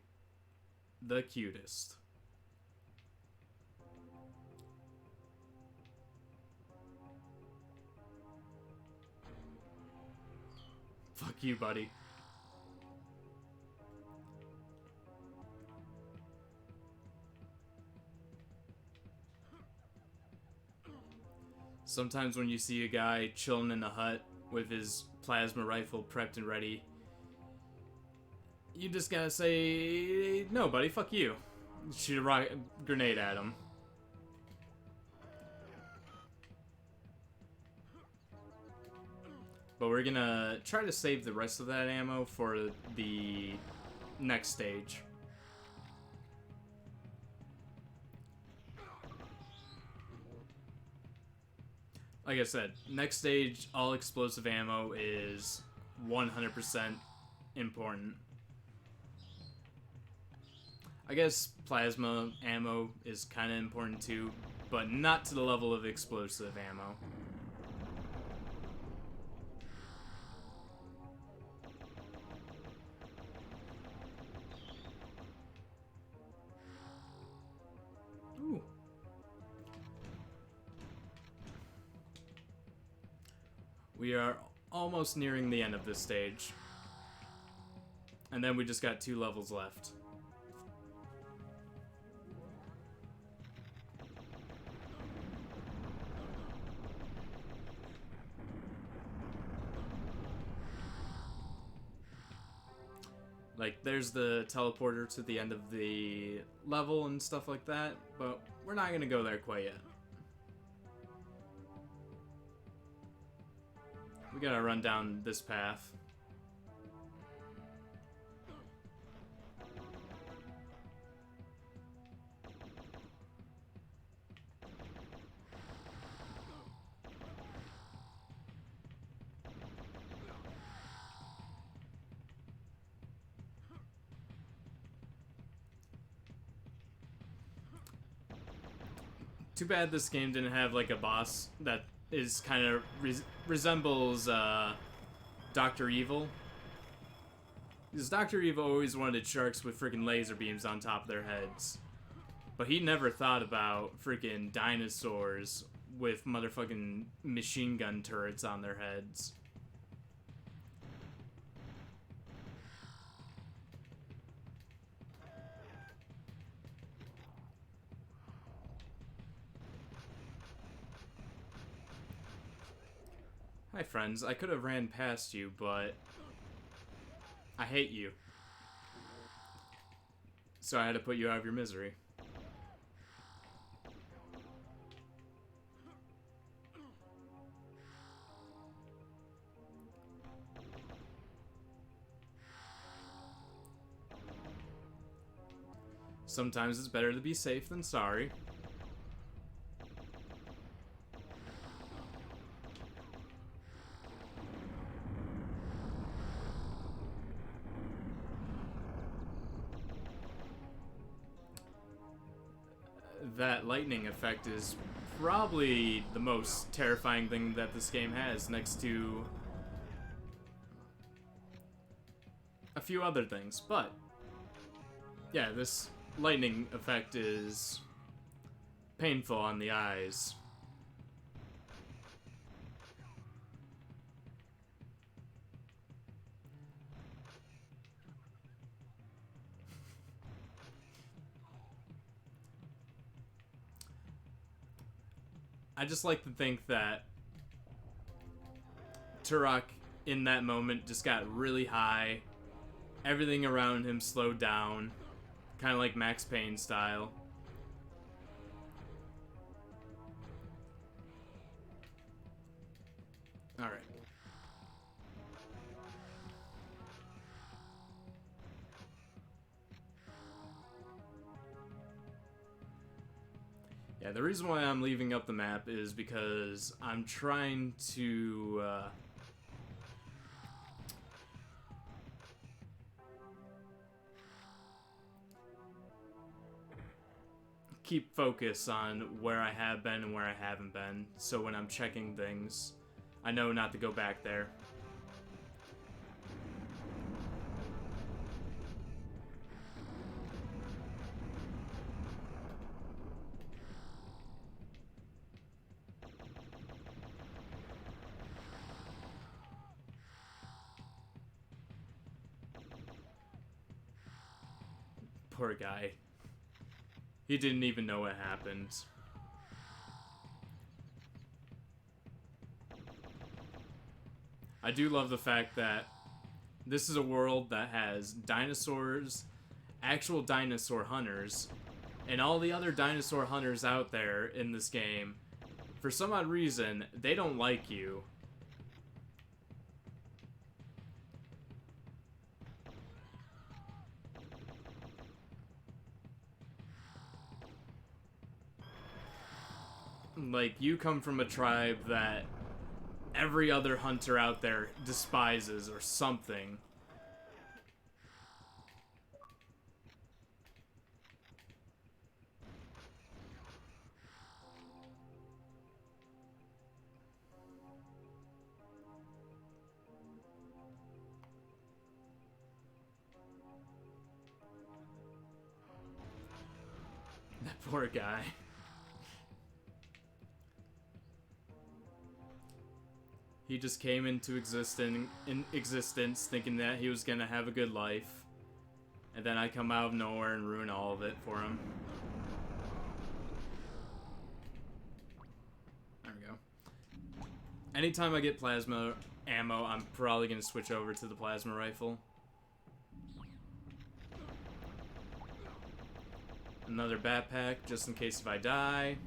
The cutest. Fuck you, buddy. Sometimes when you see a guy chilling in a hut with his plasma rifle prepped and ready, you just gotta say, no, buddy, fuck you. Shoot a grenade at him. But we're gonna try to save the rest of that ammo for the next stage. Like I said, next stage, all explosive ammo is 100% important. I guess plasma ammo is kind of important too, but not to the level of explosive ammo. Ooh. We are almost nearing the end of this stage. And then we just got 2 levels left. Like, there's the teleporter to the end of the level and stuff like that, but we're not gonna go there quite yet. We gotta run down this path. Too bad this game didn't have like a boss that is kind of resembles Dr. Evil. Because Dr. Evil always wanted sharks with freaking laser beams on top of their heads. But he never thought about freaking dinosaurs with motherfucking machine gun turrets on their heads. Hi friends, I could have ran past you, but I hate you. So I had to put you out of your misery. Sometimes it's better to be safe than sorry. That lightning effect is probably the most terrifying thing that this game has, next to a few other things. But yeah, this lightning effect is painful on the eyes. I just like to think that Turok in that moment just got really high. Everything around him slowed down, kind of like Max Payne style. Alright. Yeah, the reason why I'm leaving up the map is because I'm trying to keep focus on where I have been and where I haven't been, so when I'm checking things, I know not to go back there. Poor guy. He didn't even know what happened. I do love the fact that this is a world that has dinosaurs, actual dinosaur hunters, and all the other dinosaur hunters out there in this game, for some odd reason, they don't like you. Like, you come from a tribe that every other hunter out there despises or something. Poor guy. He just came into existence thinking that he was gonna have a good life. And then I come out of nowhere and ruin all of it for him. There we go. Anytime I get plasma ammo, I'm probably gonna switch over to the plasma rifle. Another backpack, just in case if I die.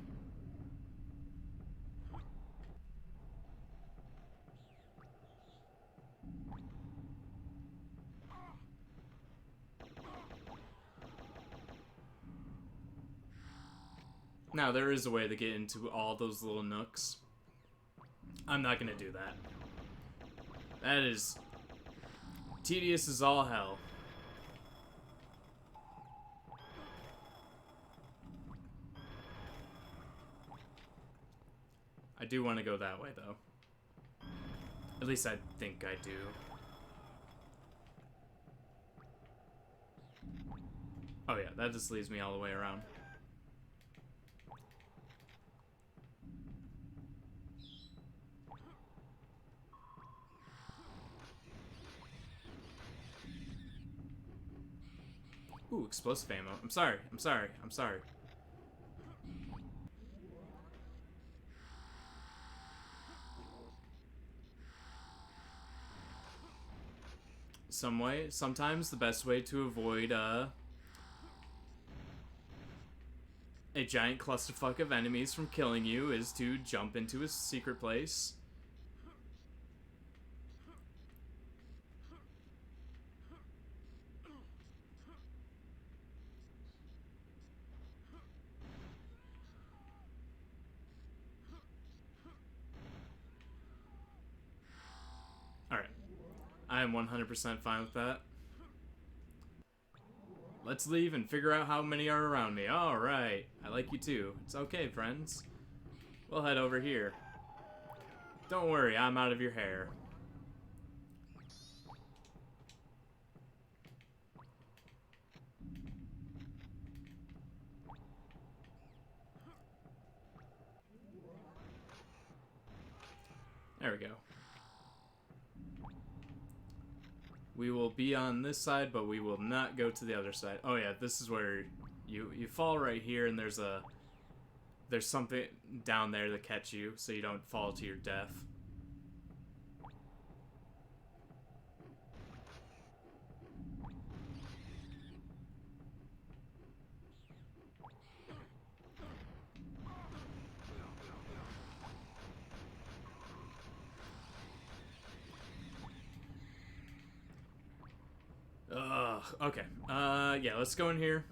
Now, there is a way to get into all those little nooks. I'm not gonna do that. That is tedious as all hell. I do want to go that way, though. At least I think I do. Oh yeah, that just leads me all the way around. Ooh, explosive ammo. I'm sorry. Sometimes the best way to avoid a giant clusterfuck of enemies from killing you is to jump into a secret place. Alright. I am 100% fine with that. Let's leave and figure out how many are around me. Alright. I like you too. It's okay, friends. We'll head over here. Don't worry, I'm out of your hair. There we go. We will be on this side, but we will not go to the other side. Oh yeah, this is where you fall right here, and there's something down there to catch you, so you don't fall to your death. Ugh, okay. Yeah, let's go in here,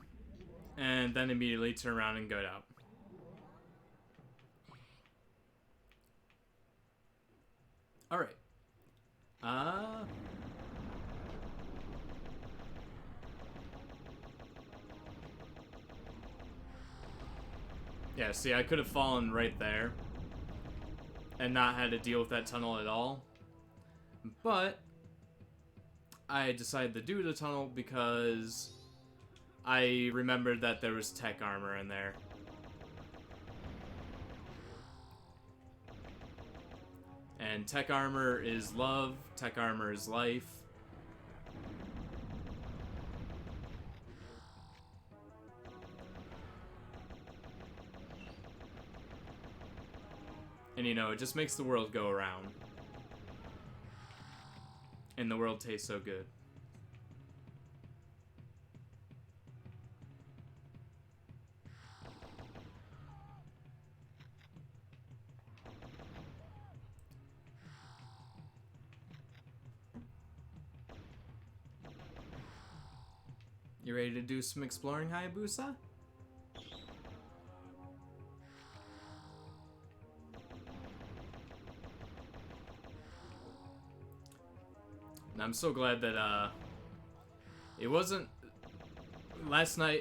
and then immediately turn around and go out. Alright. Yeah, see, I could have fallen right there and not had to deal with that tunnel at all. But I decided to do the tunnel because I remembered that there was tech armor in there. And tech armor is love, tech armor is life. And you know, it just makes the world go around. And the world tastes so good. You ready to do some exploring, Hayabusa? And I'm so glad that it wasn't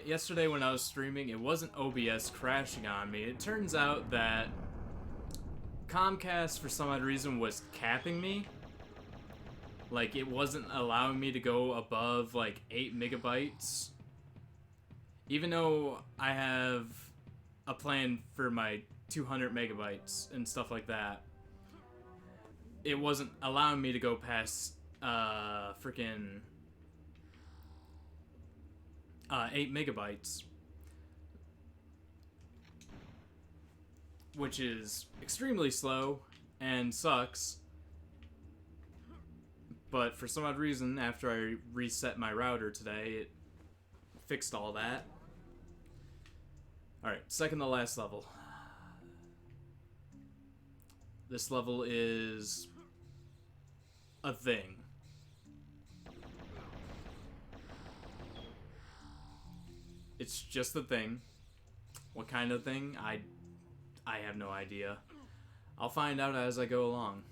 yesterday when I was streaming, it wasn't OBS crashing on me. It turns out that Comcast, for some odd reason, was capping me. Like, it wasn't allowing me to go above, like, 8 megabytes. Even though I have a plan for my 200 megabytes and stuff like that, it wasn't allowing me to go past freaking 8 megabytes, which is extremely slow and sucks. But for some odd reason, after I reset my router today, it fixed all that. Alright, second to last level. This level is a thing. It's just a thing. What kind of thing? I have no idea. I'll find out as I go along.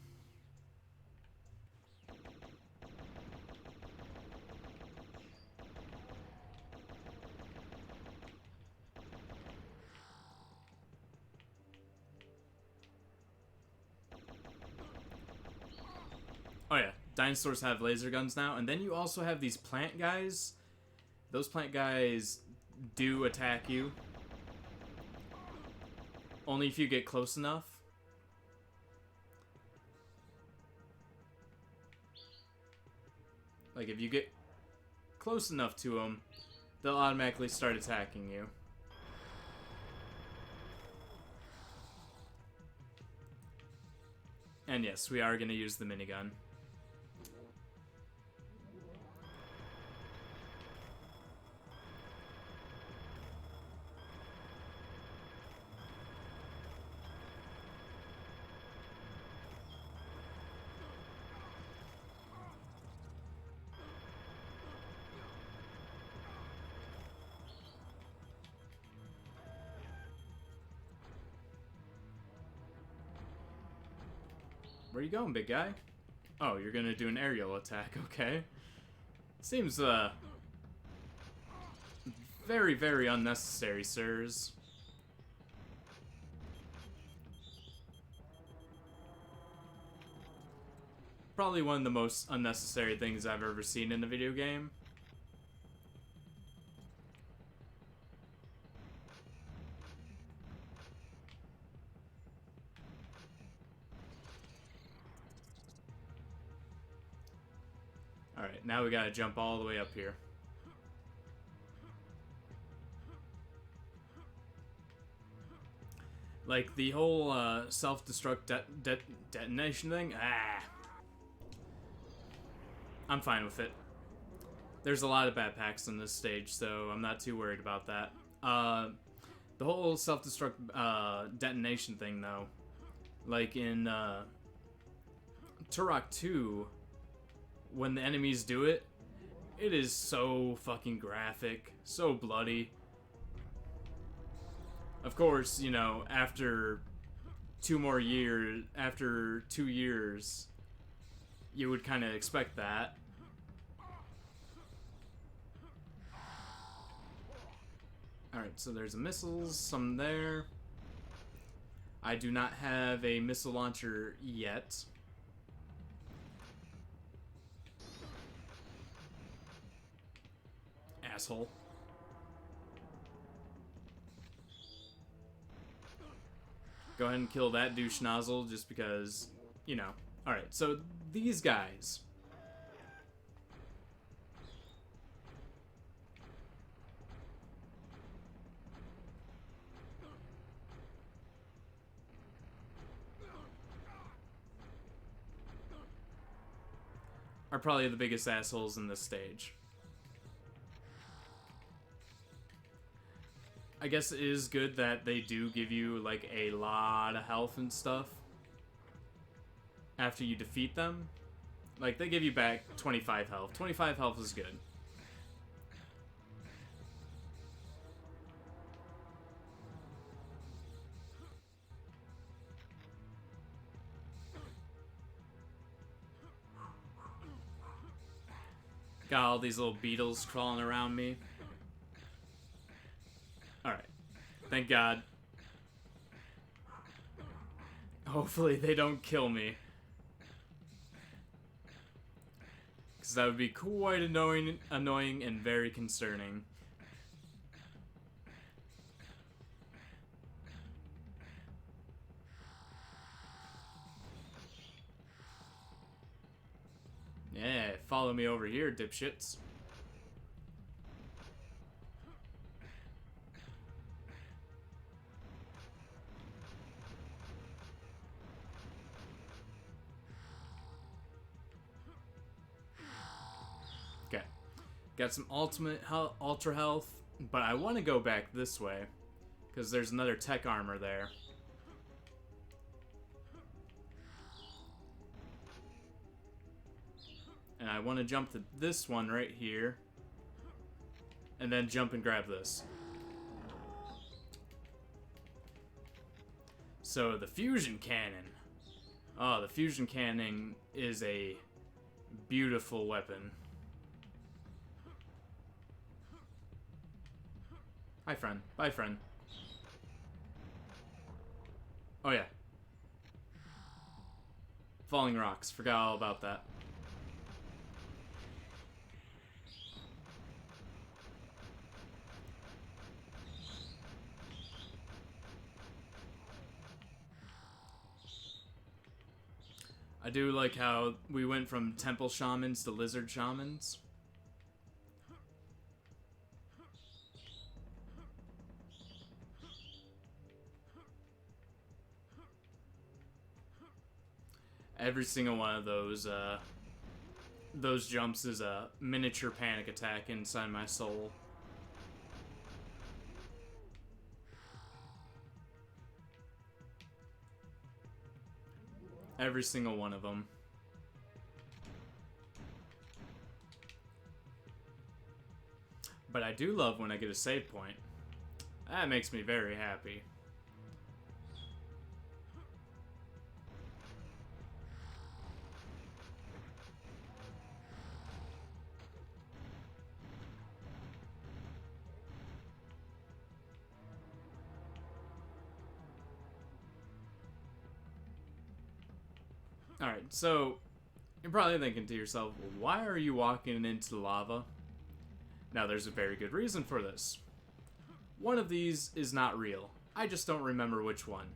Oh yeah, dinosaurs have laser guns now, and then you also have these plant guys. Those plant guys do attack you. Only if you get close enough. Like, if you get close enough to them, they'll automatically start attacking you. And yes, we are going to use the minigun. Where you going, big guy? Oh, you're gonna do an aerial attack, okay. Seems, very, very unnecessary, sirs. Probably one of the most unnecessary things I've ever seen in a video game. Alright, now we gotta jump all the way up here. Like, the whole, self-destruct detonation thing? I'm fine with it. There's a lot of backpacks in this stage, so I'm not too worried about that. The whole self-destruct, detonation thing, though. Like in, Turok 2, when the enemies do it, it is so fucking graphic, so bloody. Of course, you know, after 2 years, you would kind of expect that. Alright, so there's a missiles, some there. I do not have a missile launcher yet. Asshole. Go ahead and kill that douche nozzle just because, you know. Alright, so these guys. Are probably the biggest assholes in this stage. I guess it is good that they do give you, like, a lot of health and stuff after you defeat them. Like, they give you back 25 health. 25 health is good. Got all these little beetles crawling around me. Alright. Thank God. Hopefully they don't kill me. Because that would be quite annoying and very concerning. follow me over here, dipshits. Okay. Got some ultra health, but I want to go back this way because there's another tech armor there. And I want to jump to this one right here. And then jump and grab this. So, the fusion cannon. Oh, the fusion cannon is a beautiful weapon. Hi, friend. Bye, friend. Oh, yeah. Falling rocks. Forgot all about that. I do like how we went from temple shamans to lizard shamans. Every single one of those jumps is a miniature panic attack inside my soul. Every single one of them. But I do love when I get a save point. That makes me very happy. Alright, so you're probably thinking to yourself, why are you walking into the lava? Now, there's a very good reason for this. One of these is not real. I just don't remember which one.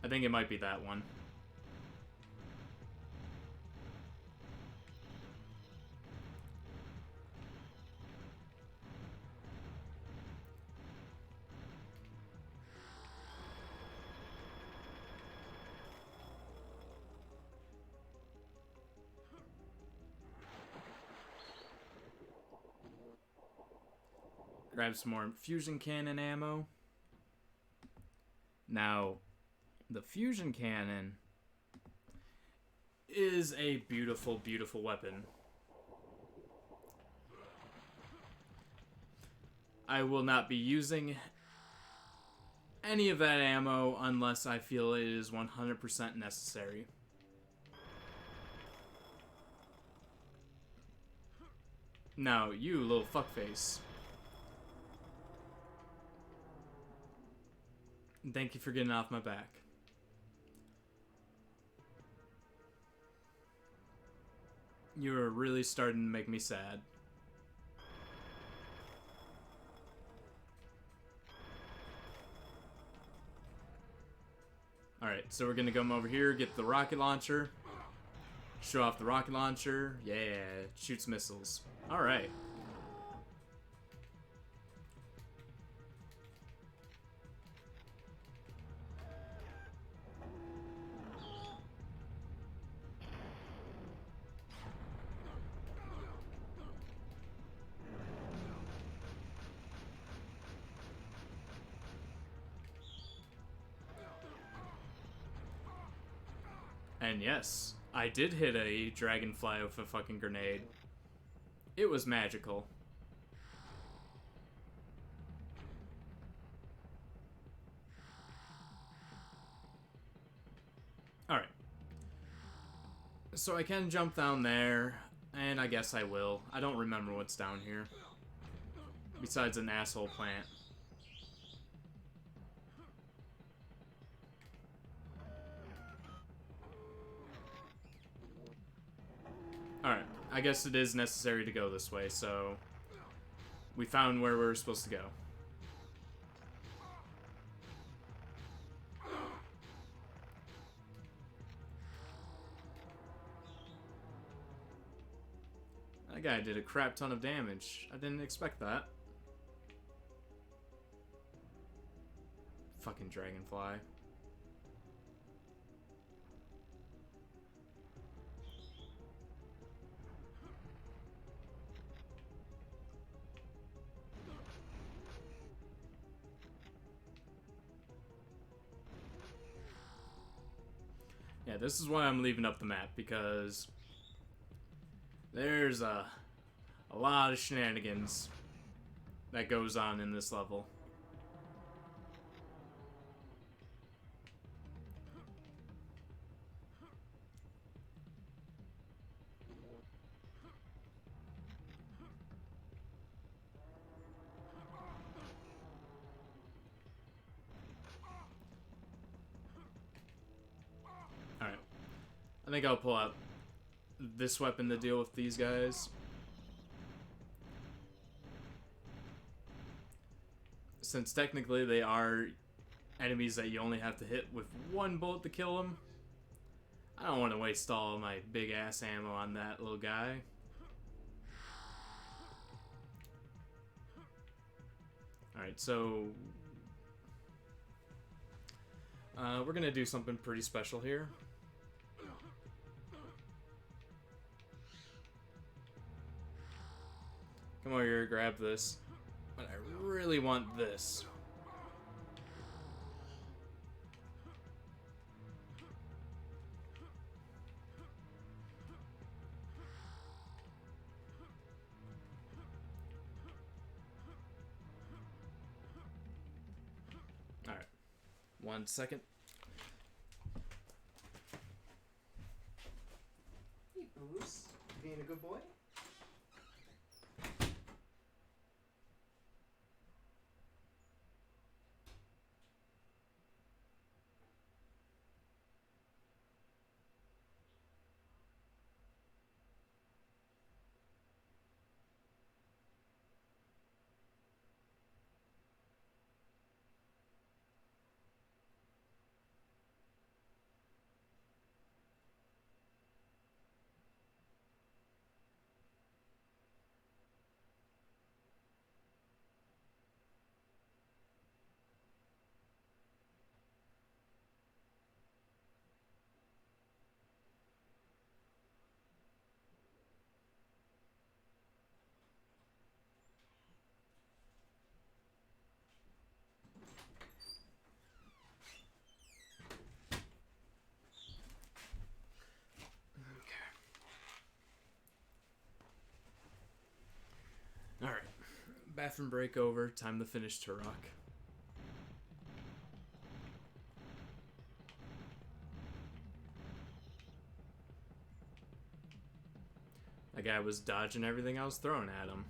I think it might be that one. Grab some more fusion cannon ammo. Now, the fusion cannon is a beautiful, beautiful weapon. I will not be using any of that ammo unless I feel it is 100% necessary. Now, you little fuckface. Thank you for getting off my back. You're really starting to make me sad. Alright, so we're gonna come over here, get the rocket launcher. Show off the rocket launcher. Yeah, it shoots missiles. Alright. And yes, I did hit a dragonfly with a fucking grenade. It was magical. Alright. So I can jump down there, and I guess I will. I don't remember what's down here. Besides an asshole plant. I guess it is necessary to go this way, so we found where we were supposed to go. That guy did a crap ton of damage. I didn't expect that. Fucking dragonfly. Yeah, this is why I'm leaving up the map, because there's a lot of shenanigans that goes on in this level. Alright. I think I'll pull out this weapon to deal with these guys. Since technically they are enemies that you only have to hit with one bullet to kill them, I don't want to waste all my big ass ammo on that little guy. Alright, so we're gonna do something pretty special here. Come over here, grab this. But I really want this. Alright. 1 second. Hey, Bruce. Being a good boy? Alright. Bathroom break over. Time to finish Turok. That guy was dodging everything I was throwing at him.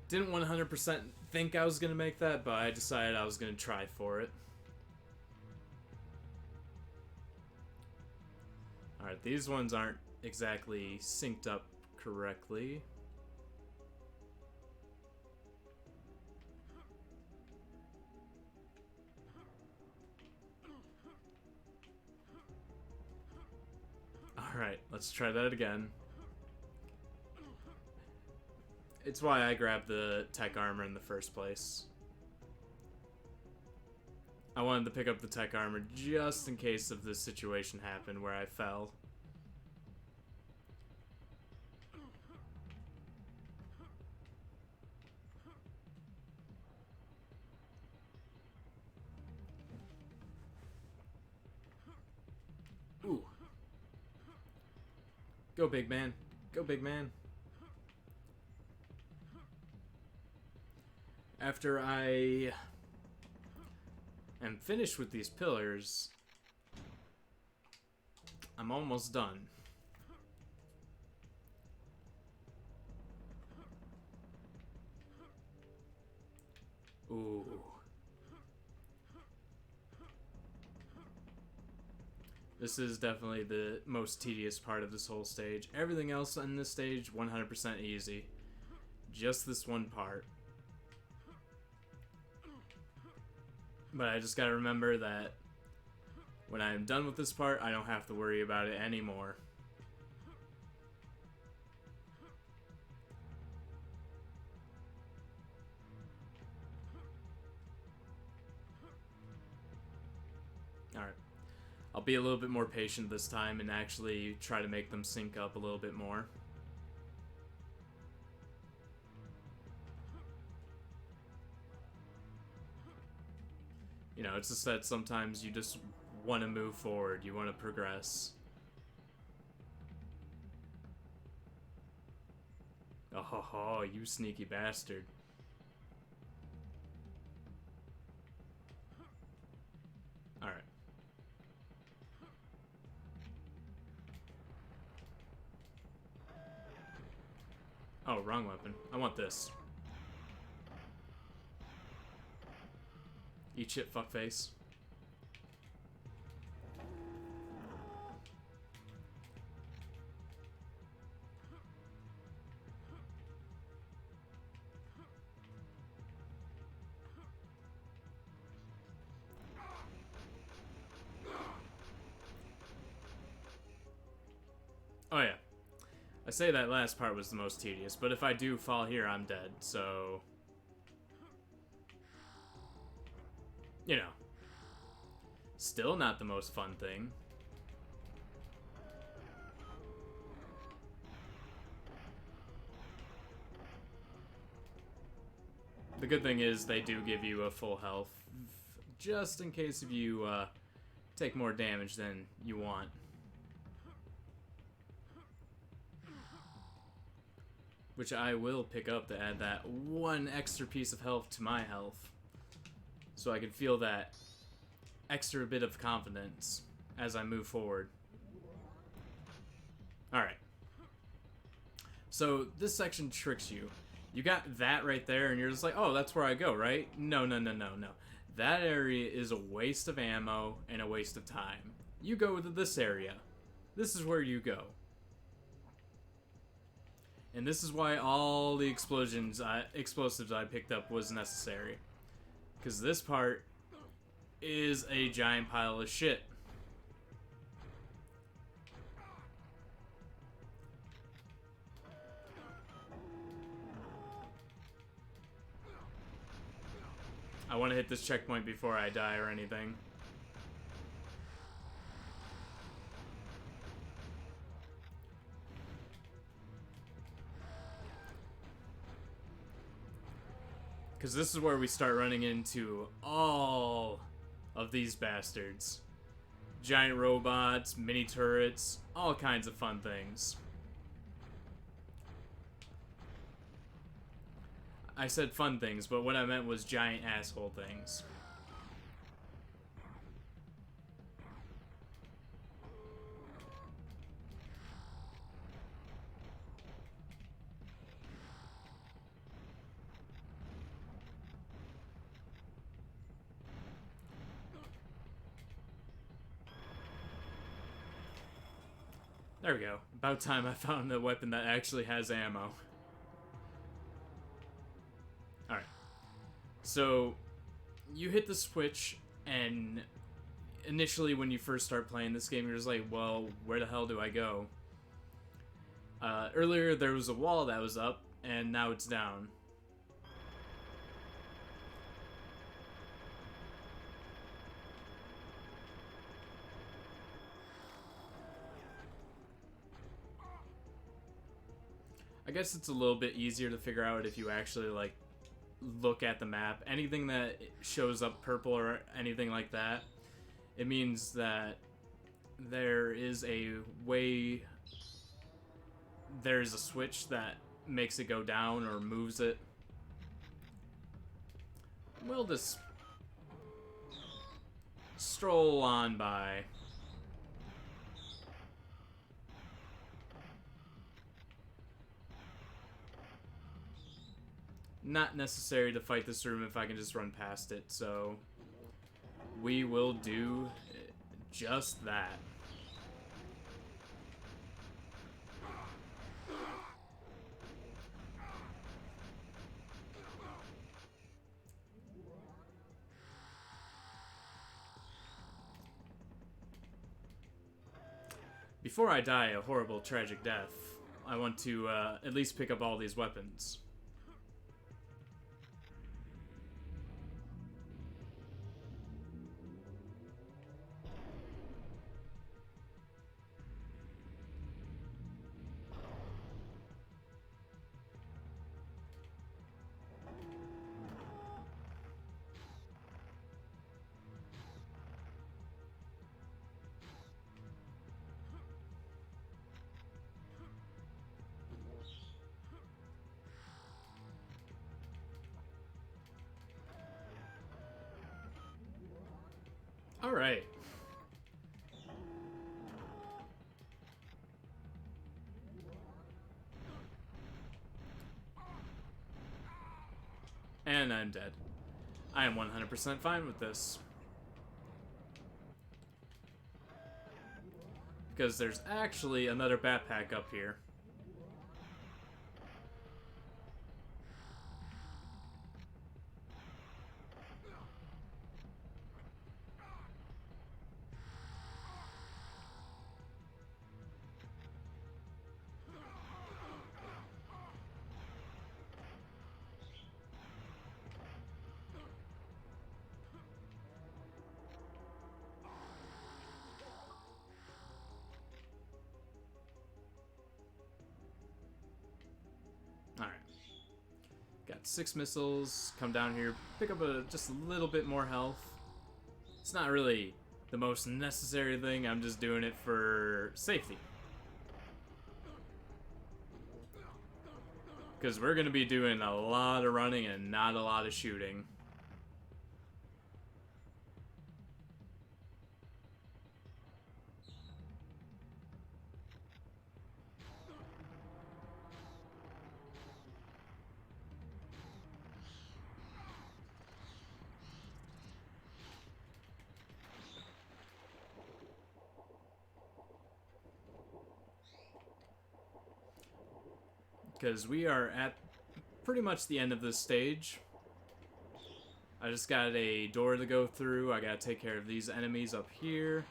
Didn't 100% think I was going to make that, but I decided I was going to try for it. Alright, these ones aren't exactly synced up correctly. Alright, let's try that again. It's why I grabbed the tech armor in the first place. I wanted to pick up the tech armor just in case of this situation happened where I fell. Ooh. Go, big man. Go, big man. am finished with these pillars, I'm almost done. Ooh. This is definitely the most tedious part of this whole stage. Everything else on this stage, 100% easy. Just this one part. But I just gotta remember that when I am done with this part, I don't have to worry about it anymore. Alright. I'll be a little bit more patient this time and actually try to make them sync up a little bit more. You know, it's just that sometimes you just want to move forward, you want to progress. Oh ho ho, you sneaky bastard. Alright. Oh, wrong weapon. I want this. Eat shit, fuckface. Oh yeah. I say that last part was the most tedious, but if I do fall here, I'm dead, so... You know. Still not the most fun thing. The good thing is they do give you a full health, just in case if you take more damage than you want. Which I will pick up to add that one extra piece of health to my health. So I can feel that extra bit of confidence as I move forward. Alright. So this section tricks you. You got that right there and you're just like, oh, that's where I go, right? No, no, no, no, no. That area is a waste of ammo and a waste of time. You go to this area. This is where you go. And this is why all the explosives I picked up was necessary. Because this part is a giant pile of shit. I want to hit this checkpoint before I die or anything. Because this is where we start running into all of these bastards. Giant robots, mini turrets, all kinds of fun things. I said fun things, but what I meant was giant asshole things. There we go. About time I found a weapon that actually has ammo. Alright. So, you hit the switch, and initially when you first start playing this game, you're just like, well, where the hell do I go? Earlier there was a wall that was up, and now it's down. I guess it's a little bit easier to figure out if you actually, like, look at the map. Anything that shows up purple or anything like that, it means that there is a way, there's a switch that makes it go down or moves it. We'll just stroll on by. Not necessary to fight this room if I can just run past it, so we will do just that. Before I die a horrible, tragic death, I want to at least pick up all these weapons. Alright. And I'm dead. I am 100% fine with this. Because there's actually another backpack up here. Alright. Got 6 missiles. Come down here, pick up just a little bit more health. It's not really the most necessary thing, I'm just doing it for safety. Because we're going to be doing a lot of running and not a lot of shooting. Because we are at pretty much the end of this stage. I just got a door to go through. I gotta take care of these enemies up here.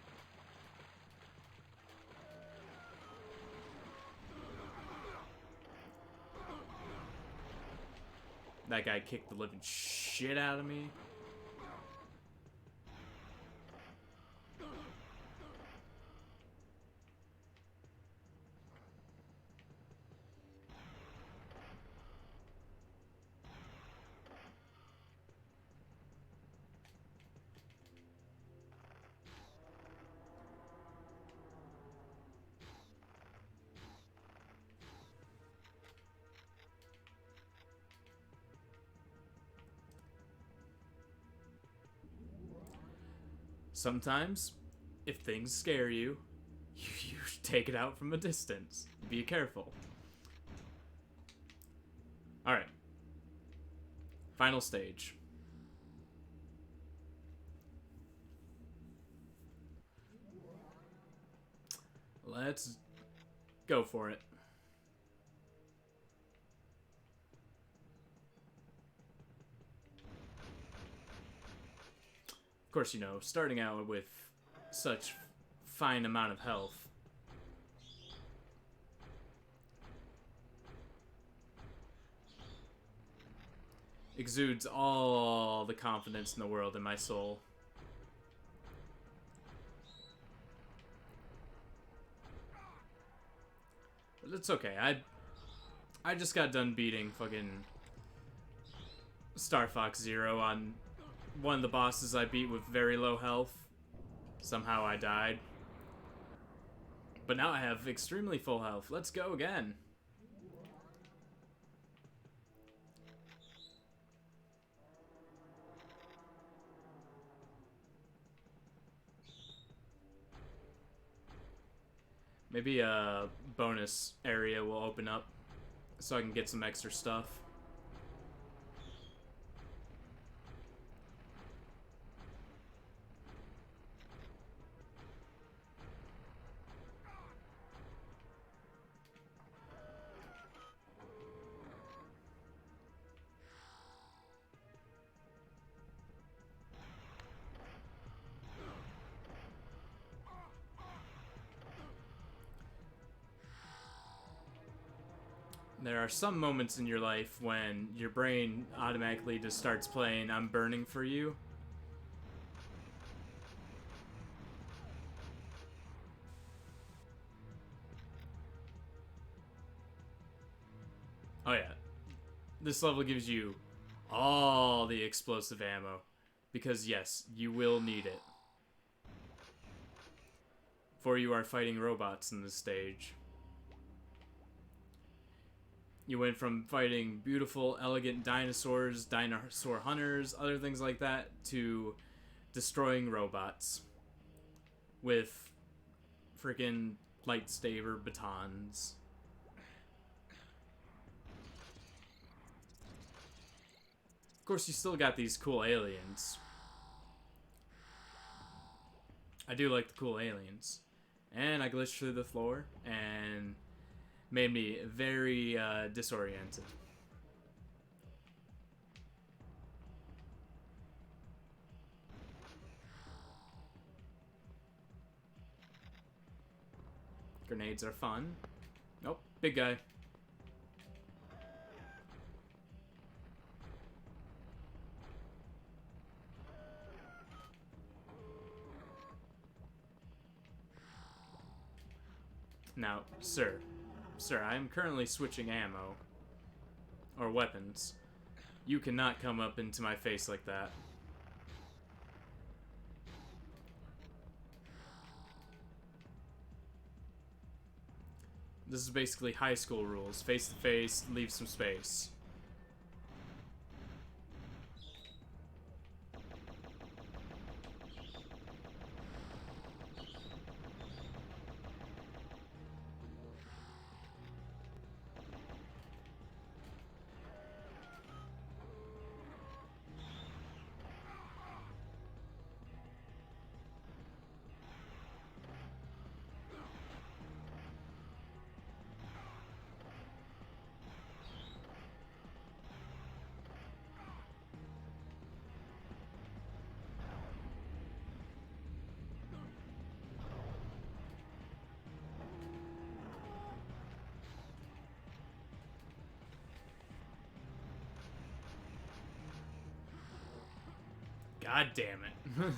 That guy kicked the living shit out of me. Sometimes, if things scare you, you take it out from a distance. Be careful. Alright. Final stage. Let's go for it. Of course, you know, starting out with such fine amount of health. Exudes all the confidence in the world in my soul. But it's okay. I just got done beating fucking Star Fox Zero on one of the bosses I beat with very low health. Somehow I died. But now I have extremely full health. Let's go again. Maybe a bonus area will open up so I can get some extra stuff. There are some moments in your life when your brain automatically just starts playing I'm burning for you. Oh yeah, this level gives you all the explosive ammo. Because yes, you will need it. For you are fighting robots in this stage. You went from fighting beautiful, elegant dinosaurs, dinosaur hunters, other things like that, to destroying robots with freaking lightsaber batons. Of course, you still got these cool aliens. I do like the cool aliens. And I glitched through the floor and made me very disoriented. Grenades are fun. Nope, big guy. Now, sir, I am currently switching ammo. Or weapons. You cannot come up into my face like that. This is basically high school rules. Face to face, leave some space. God damn it.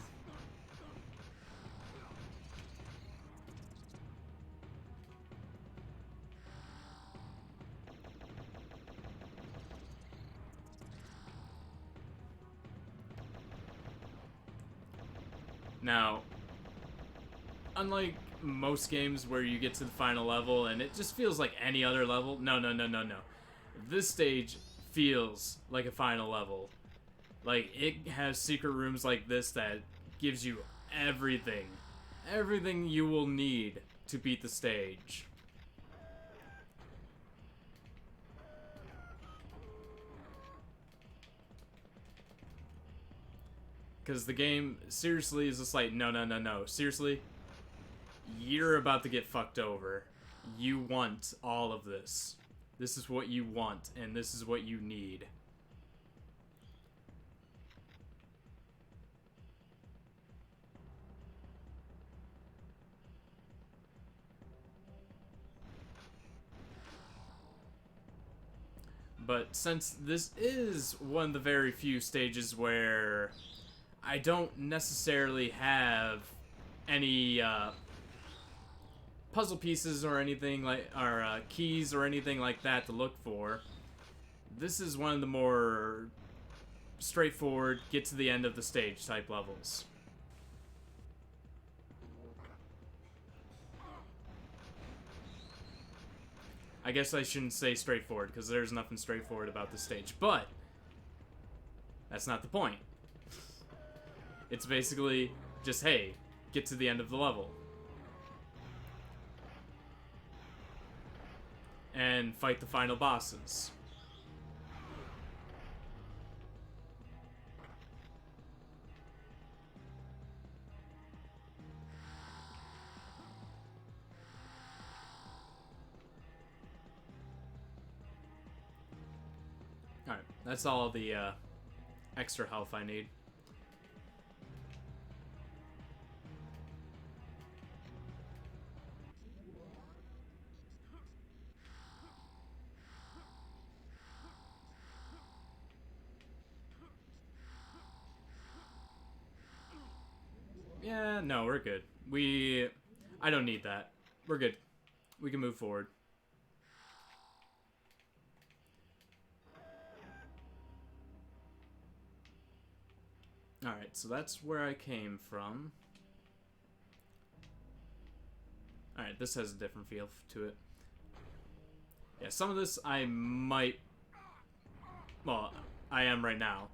Now, unlike most games where you get to the final level and it just feels like any other level, no. This stage feels like a final level. Like, it has secret rooms like this that gives you everything. Everything you will need to beat the stage. Because the game, seriously, is just like, no. Seriously? You're about to get fucked over. You want all of this. This is what you want, and this is what you need. But since this is one of the very few stages where I don't necessarily have any puzzle pieces or anything like, or keys or anything like that to look for, this is one of the more straightforward, get to the end of the stage type levels. I guess I shouldn't say straightforward, because there's nothing straightforward about this stage, but that's not the point. It's basically just, hey, get to the end of the level. and fight the final bosses. Alright, that's all the extra health I need. Yeah, no, we're good. I don't need that. We're good. We can move forward. Alright, so that's where I came from. Alright, this has a different feel to it. Yeah, some of this I might... Well, I am right now.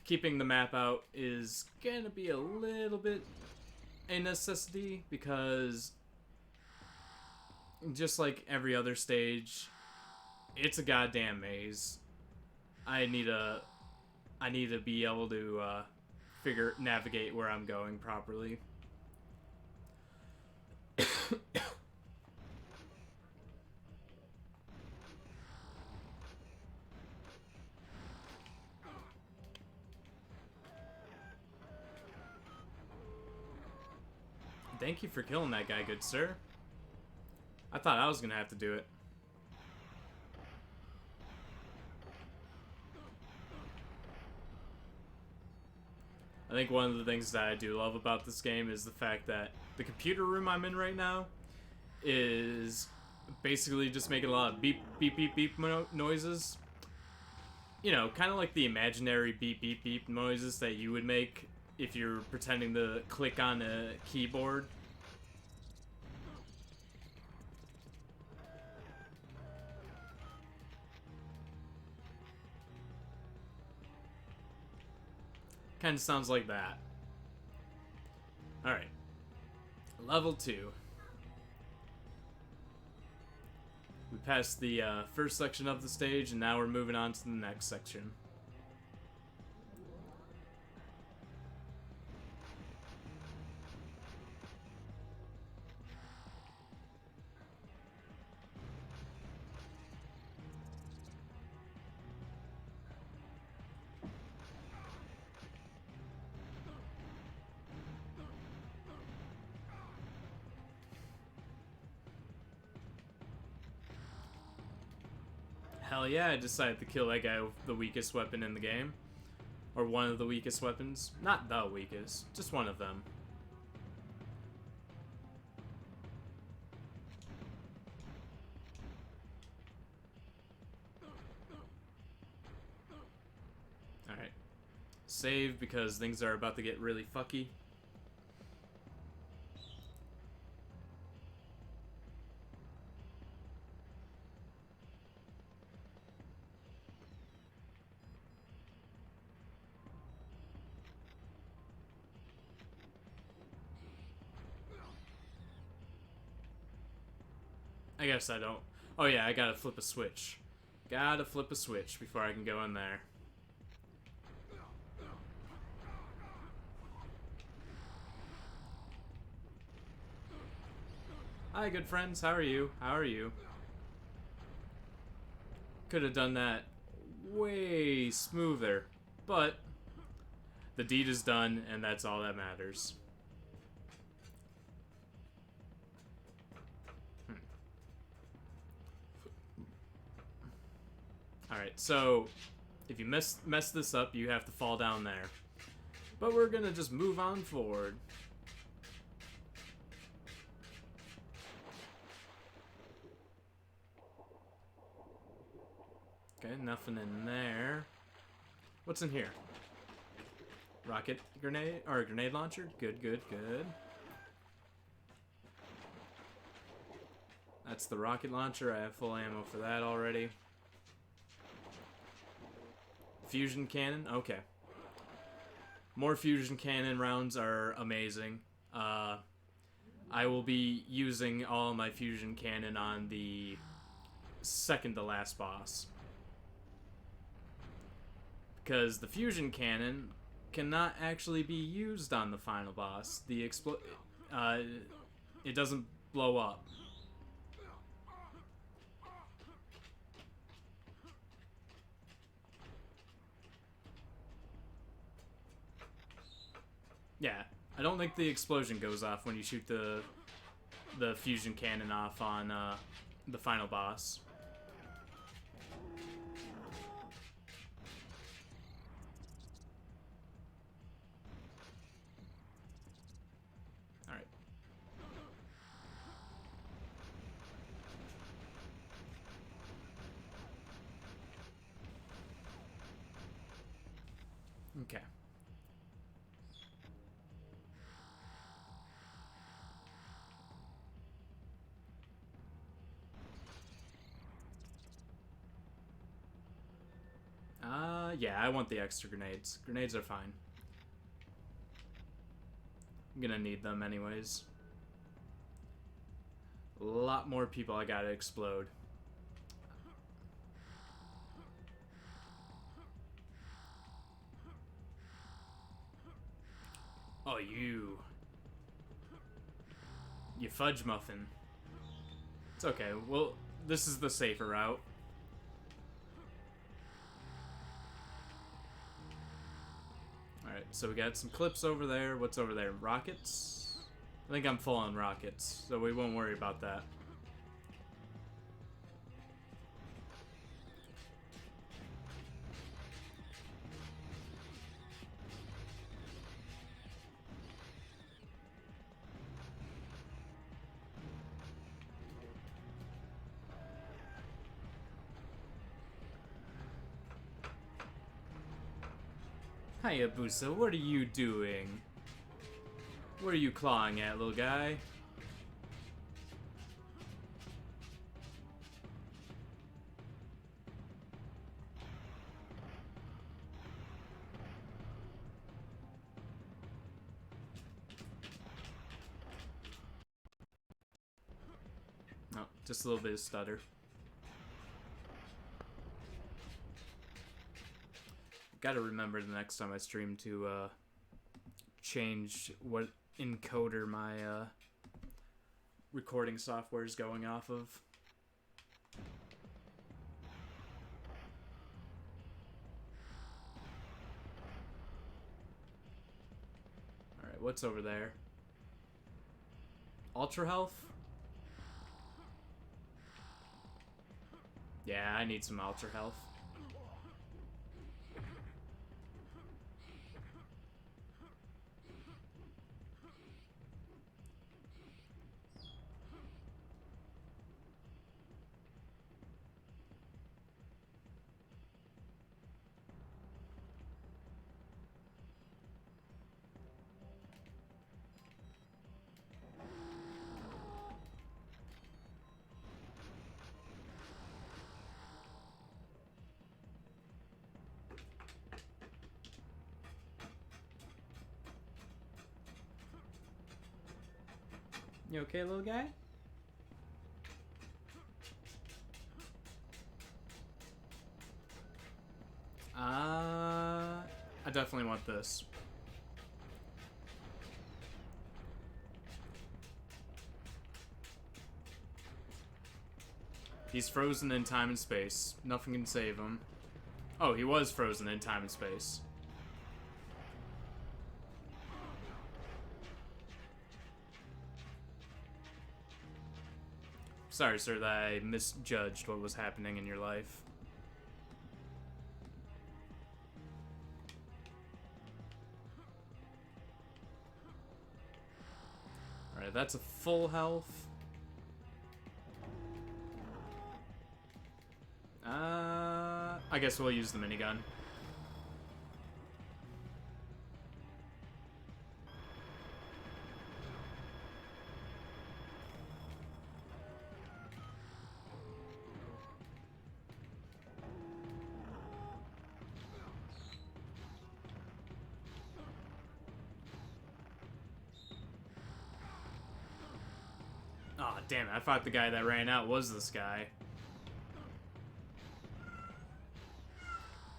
Keeping the map out is gonna be a little bit a necessity, because just like every other stage, it's a goddamn maze. I need to be able to navigate where I'm going properly. Thank you for killing that guy, good sir. I thought I was gonna have to do it. I think one of the things that I do love about this game is the fact that the computer room I'm in right now is basically just making a lot of beep, beep, beep, beep noises. You know, kind of like the imaginary beep, beep, beep noises that you would make if you're pretending to click on a keyboard. Kind of sounds like that. Alright. Level 2. We passed the first section of the stage, and now we're moving on to the next section. Hell yeah, I decided to kill that guy with the weakest weapon in the game. Or one of the weakest weapons. Not the weakest, just one of them. Alright. Save, because things are about to get really fucky. I guess I don't. Oh yeah, I gotta flip a switch. Gotta flip a switch before I can go in there. Hi, good friends. How are you? How are you? Could have done that way smoother, but the deed is done, and that's all that matters. Alright, so if you mess this up, you have to fall down there. But we're gonna just move on forward. Okay, nothing in there. What's in here? Rocket grenade, or grenade launcher? Good, good, good. That's the rocket launcher. I have full ammo for that already. Fusion cannon? Okay. More fusion cannon rounds are amazing. I will be using all my fusion cannon on the second to last boss. Because the fusion cannon cannot actually be used on the final boss. It doesn't blow up. Yeah, I don't think the explosion goes off when you shoot the fusion cannon off on the final boss. Alright. Okay. Yeah, I want the extra grenades. Grenades are fine. I'm gonna need them anyways. A lot more people I gotta explode. Oh, you fudge muffin. It's okay. Well, this is the safer route. Alright, so we got some clips over there. What's over there? Rockets? I think I'm full on rockets, so we won't worry about that. Hayabusa, what are you doing? What are you clawing at, little guy? Oh, just a little bit of stutter. Gotta remember the next time I stream to change what encoder my recording software is going off of. Alright, what's over there? Ultra health? Yeah, I need some ultra health. You okay, little guy? I definitely want this. He's frozen in time and space. Nothing can save him. Oh, he was frozen in time and space. Sorry, sir, that I misjudged what was happening in your life. Alright, that's a full health. I guess we'll use the minigun. Damn it, I thought the guy that ran out was this guy.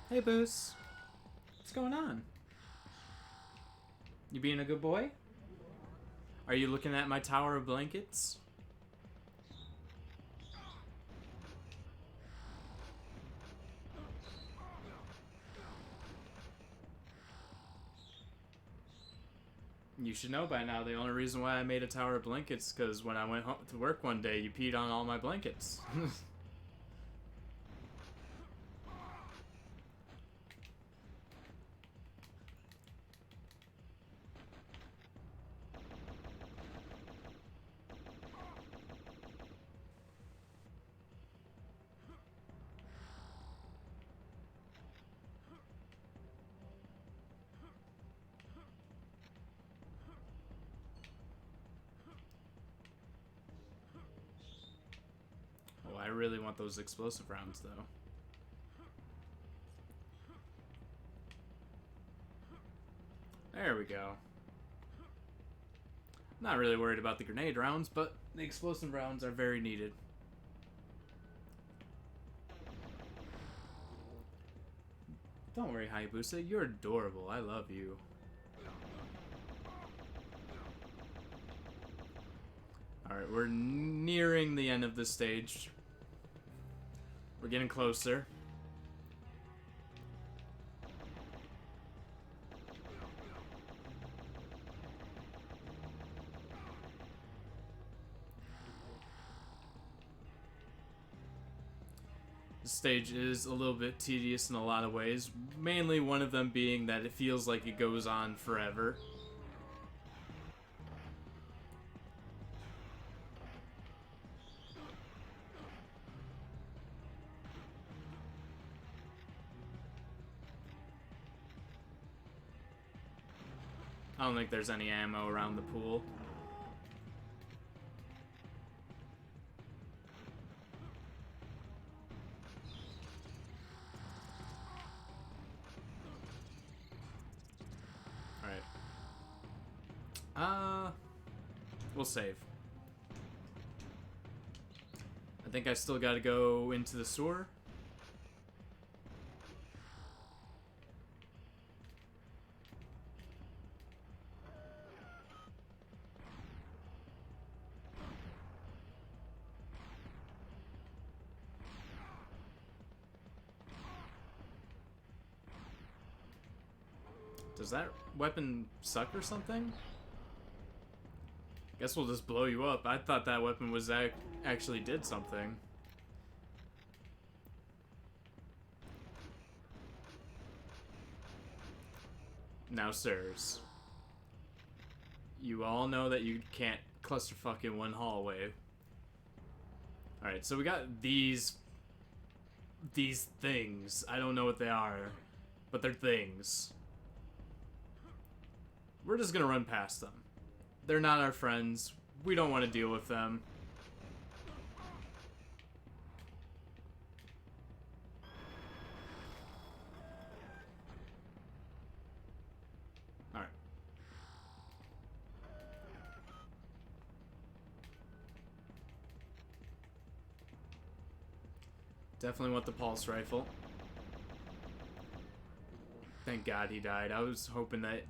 Hey, Boos. What's going on? You being a good boy? Are you looking at my tower of blankets? You should know by now the only reason why I made a tower of blankets because when I went home to work one day, you peed on all my blankets. Oh, I really want those explosive rounds, though. There we go. Not really worried about the grenade rounds, but the explosive rounds are very needed. Don't worry, Hayabusa. You're adorable. I love you. Alright, we're nearing the end of this stage. We're getting closer. The stage is a little bit tedious in a lot of ways. Mainly one of them being that it feels like it goes on forever. I don't think there's any ammo around the pool. Alright. We'll save. I think I still gotta go into the sewer. Does that weapon suck or something? Guess we'll just blow you up. I thought that weapon was actually did something. Now, sirs. You all know that you can't clusterfuck in one hallway. Alright, so we got these things. I don't know what they are, but they're things. We're just gonna run past them. They're not our friends. We don't want to deal with them. Alright. Definitely want the pulse rifle. Thank God he died. I was hoping that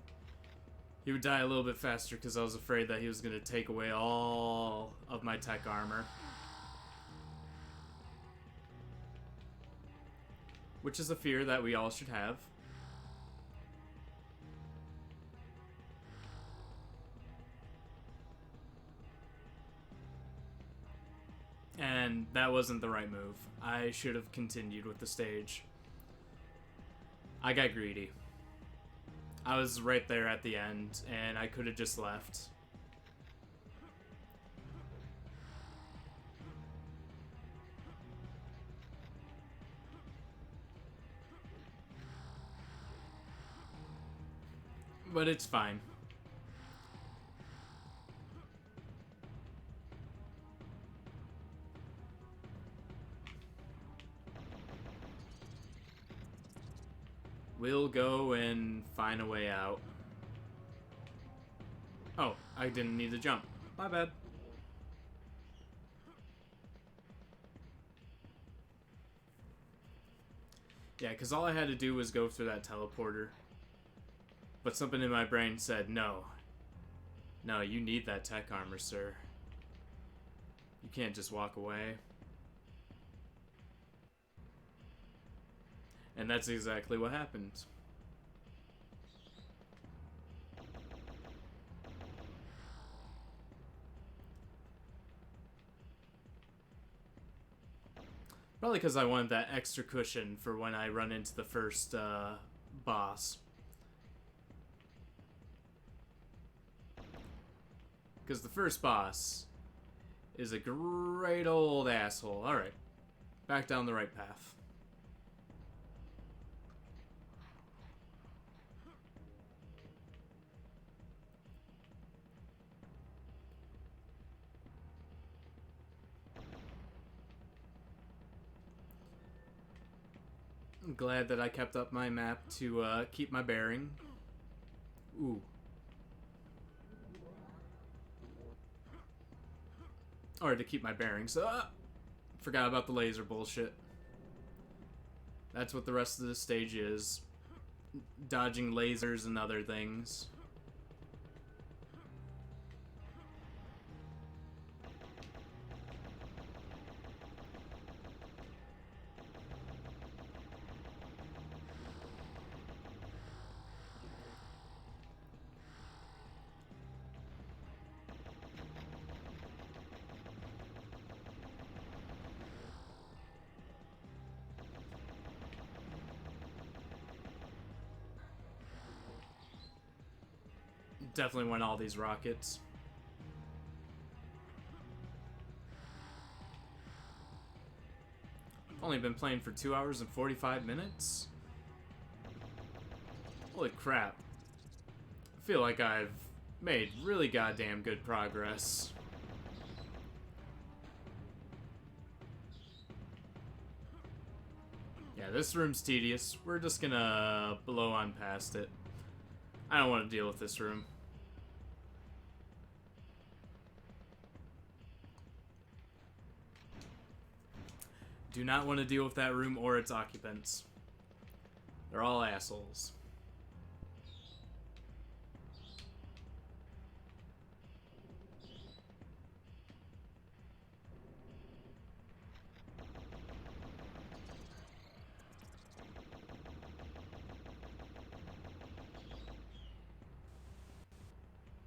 he would die a little bit faster because I was afraid that he was going to take away all of my tech armor. Which is a fear that we all should have. And that wasn't the right move. I should have continued with the stage. I got greedy. I was right there at the end, and I could have just left. But it's fine. We'll go and find a way out. Oh, I didn't need to jump. My bad. Yeah, because all I had to do was go through that teleporter. But something in my brain said, no. No, you need that tech armor, sir. You can't just walk away. And that's exactly what happened. Probably because I wanted that extra cushion for when I run into the first boss. Because the first boss is a great old asshole. Alright, back down the right path. I'm glad that I kept up my map to keep my bearing. Ooh. Or to keep my bearings. Forgot about the laser bullshit. That's what the rest of this stage is. Dodging lasers and other things. Definitely want all these rockets. Only been playing for 2 hours and 45 minutes? Holy crap. I feel like I've made really goddamn good progress. Yeah, this room's tedious. We're just gonna blow on past it. I don't want to deal with this room. Do not want to deal with that room or its occupants. They're all assholes.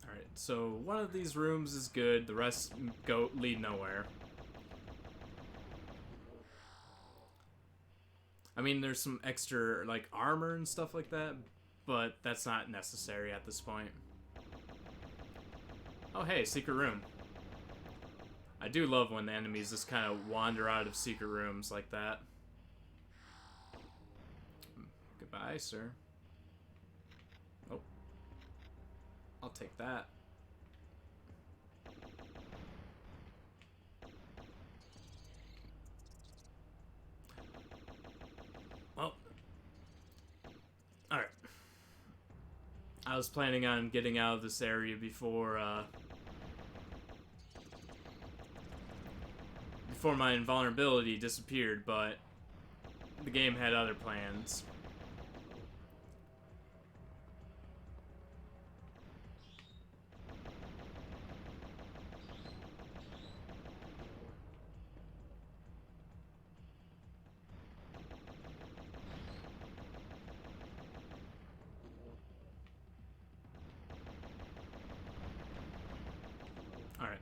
Alright, so one of these rooms is good, the rest lead nowhere. I mean, there's some extra, like, armor and stuff like that, but that's not necessary at this point. Oh, hey, secret room. I do love when the enemies just kind of wander out of secret rooms like that. Goodbye, sir. Oh. I'll take that. Well. Alright. I was planning on getting out of this area before my invulnerability disappeared, but the game had other plans. Alright.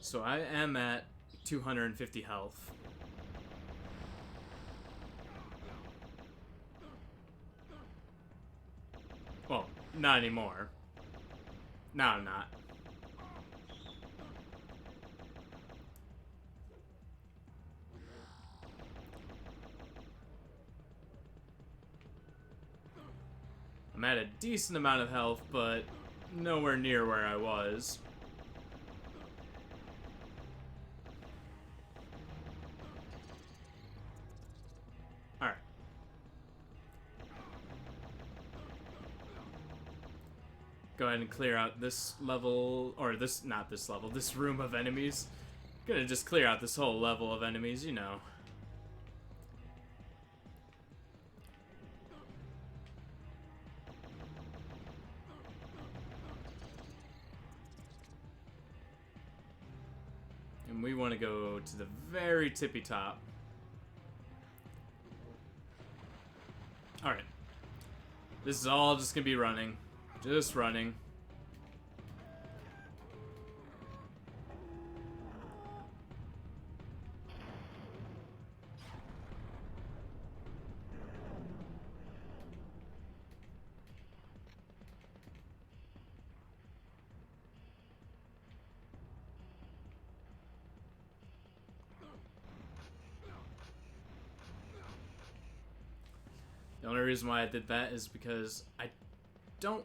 So I am at 250 health. Well, not anymore. Now I'm not. I'm at a decent amount of health, but nowhere near where I was. Alright. Go ahead and clear out this level, or not this level, this room of enemies. Gonna just clear out this whole level of enemies, you know. And we want to go to the very tippy top. Alright. This is all just gonna be running. Just running. The only reason why I did that is because I don't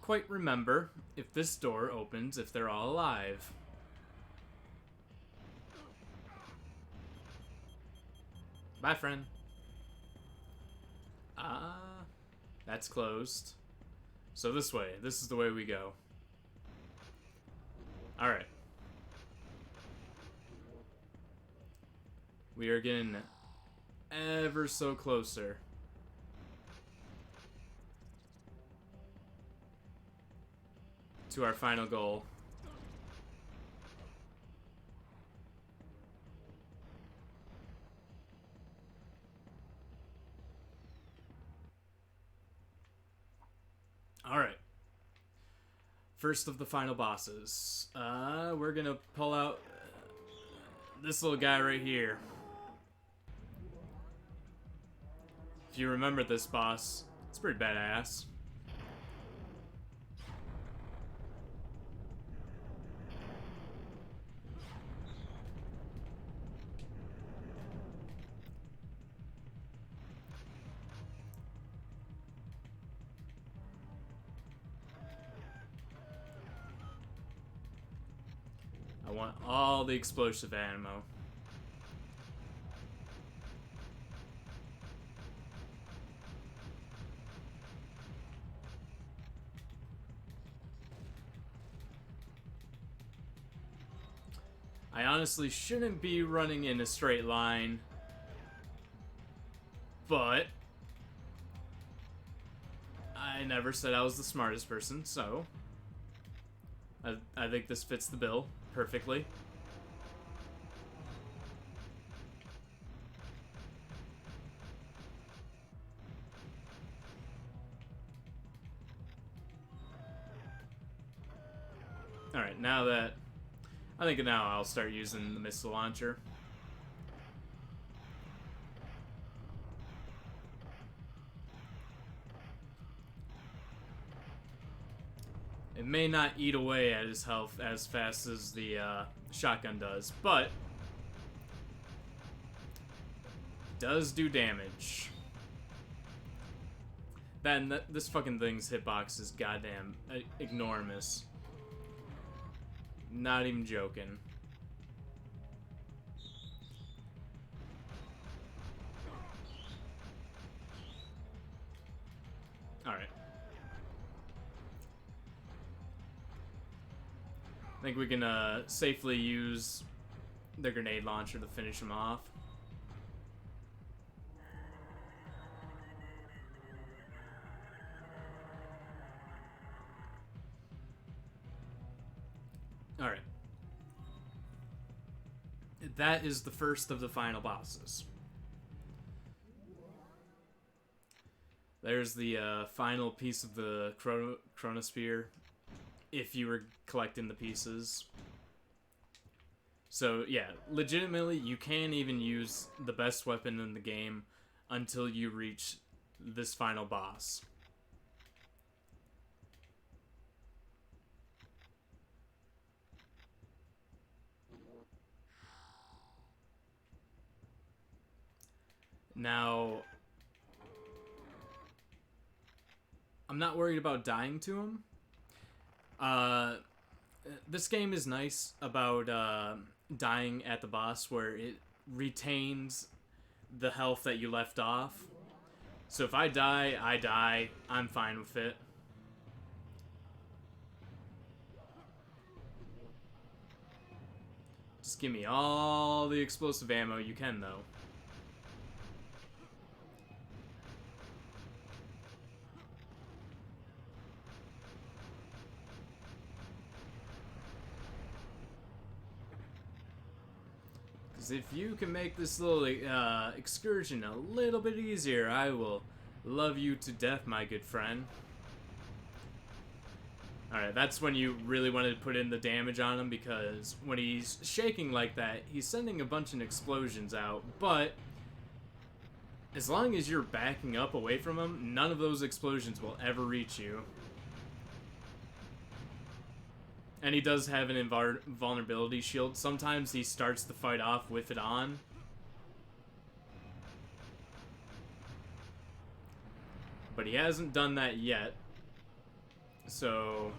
quite remember if this door opens if they're all alive. Bye, friend. That's closed. So this way. This is the way we go. Alright. We are getting ever so closer. To our final goal. Alright. First of the final bosses. We're gonna pull out this little guy right here. If you remember this boss, it's pretty badass. I want all the explosive ammo. I honestly shouldn't be running in a straight line, but I never said I was the smartest person, so I think this fits the bill perfectly. Alright, now that... I think now I'll start using the missile launcher. It may not eat away at his health as fast as the shotgun does, but it does do damage. This fucking thing's hitbox is goddamn enormous. Not even joking. Alright. I think we can safely use the grenade launcher to finish him off. Alright. That is the first of the final bosses. There's the final piece of the chronosphere, if you were collecting the pieces. So yeah, legitimately, you can't even use the best weapon in the game until you reach this final boss. Now, I'm not worried about dying to him. This game is nice about dying at the boss where it retains the health that you left off. So if I die, I die. I'm fine with it. Just give me all the explosive ammo you can, though. Because if you can make this little excursion a little bit easier, I will love you to death, my good friend. Alright, that's when you really wanted to put in the damage on him, because when he's shaking like that, he's sending a bunch of explosions out, but as long as you're backing up away from him, none of those explosions will ever reach you. And he does have an invulnerability shield. Sometimes he starts the fight off with it on. But he hasn't done that yet. So...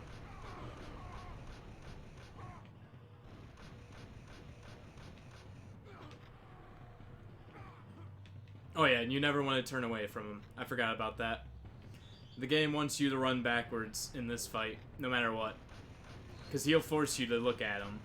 oh yeah, and you never want to turn away from him. I forgot about that. The game wants you to run backwards in this fight, no matter what. Because he'll force you to look at him.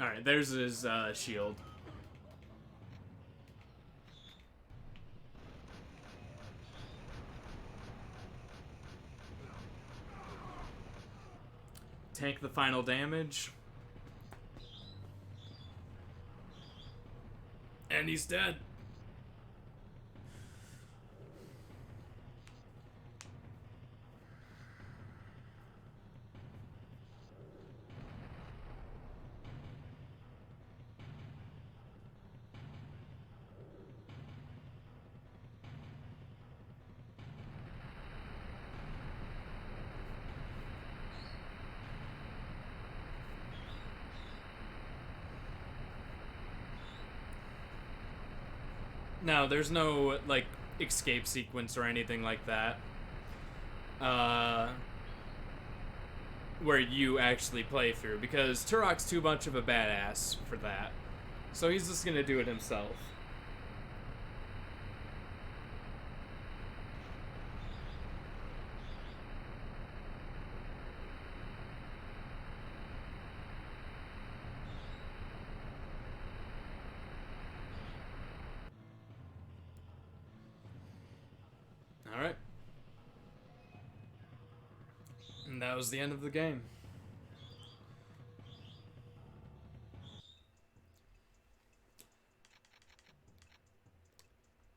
Alright, there's his shield. Tank the final damage. And he's dead. No, there's no, like, escape sequence or anything like that. Where you actually play through, because Turok's too much of a badass for that. So he's just gonna do it himself. Alright. And that was the end of the game.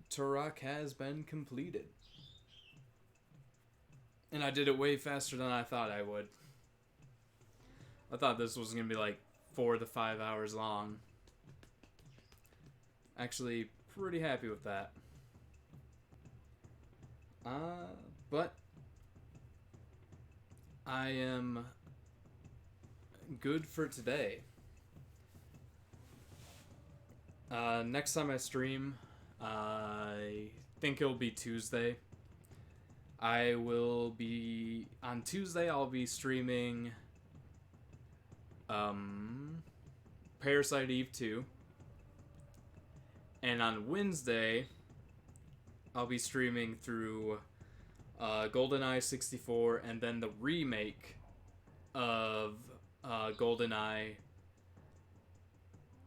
Turok has been completed. And I did it way faster than I thought I would. I thought this was going to be like 4 to 5 hours long. Actually, pretty happy with that. But I am good for today. Next time I stream, I think it'll be Tuesday. On Tuesday I'll be streaming Parasite Eve 2. And on Wednesday I'll be streaming through GoldenEye 64 and then the remake of GoldenEye.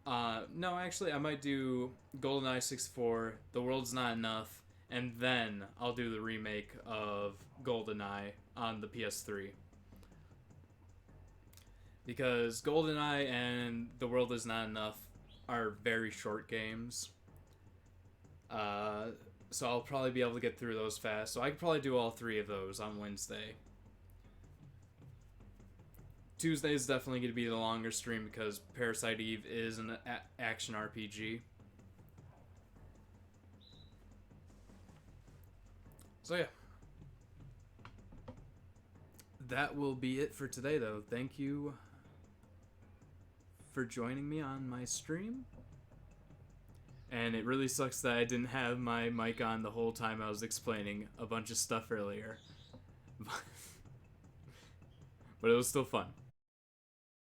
No, actually, I might do GoldenEye 64, The World's Not Enough, and then I'll do the remake of GoldenEye on the PS3. Because GoldenEye and The World Is Not Enough are very short games. So I'll probably be able to get through those fast. So I could probably do all 3 of those on Wednesday. Tuesday is definitely going to be the longer stream because Parasite Eve is an action RPG. So yeah. That will be it for today, though. Thank you for joining me on my stream. And it really sucks that I didn't have my mic on the whole time I was explaining a bunch of stuff earlier. But it was still fun.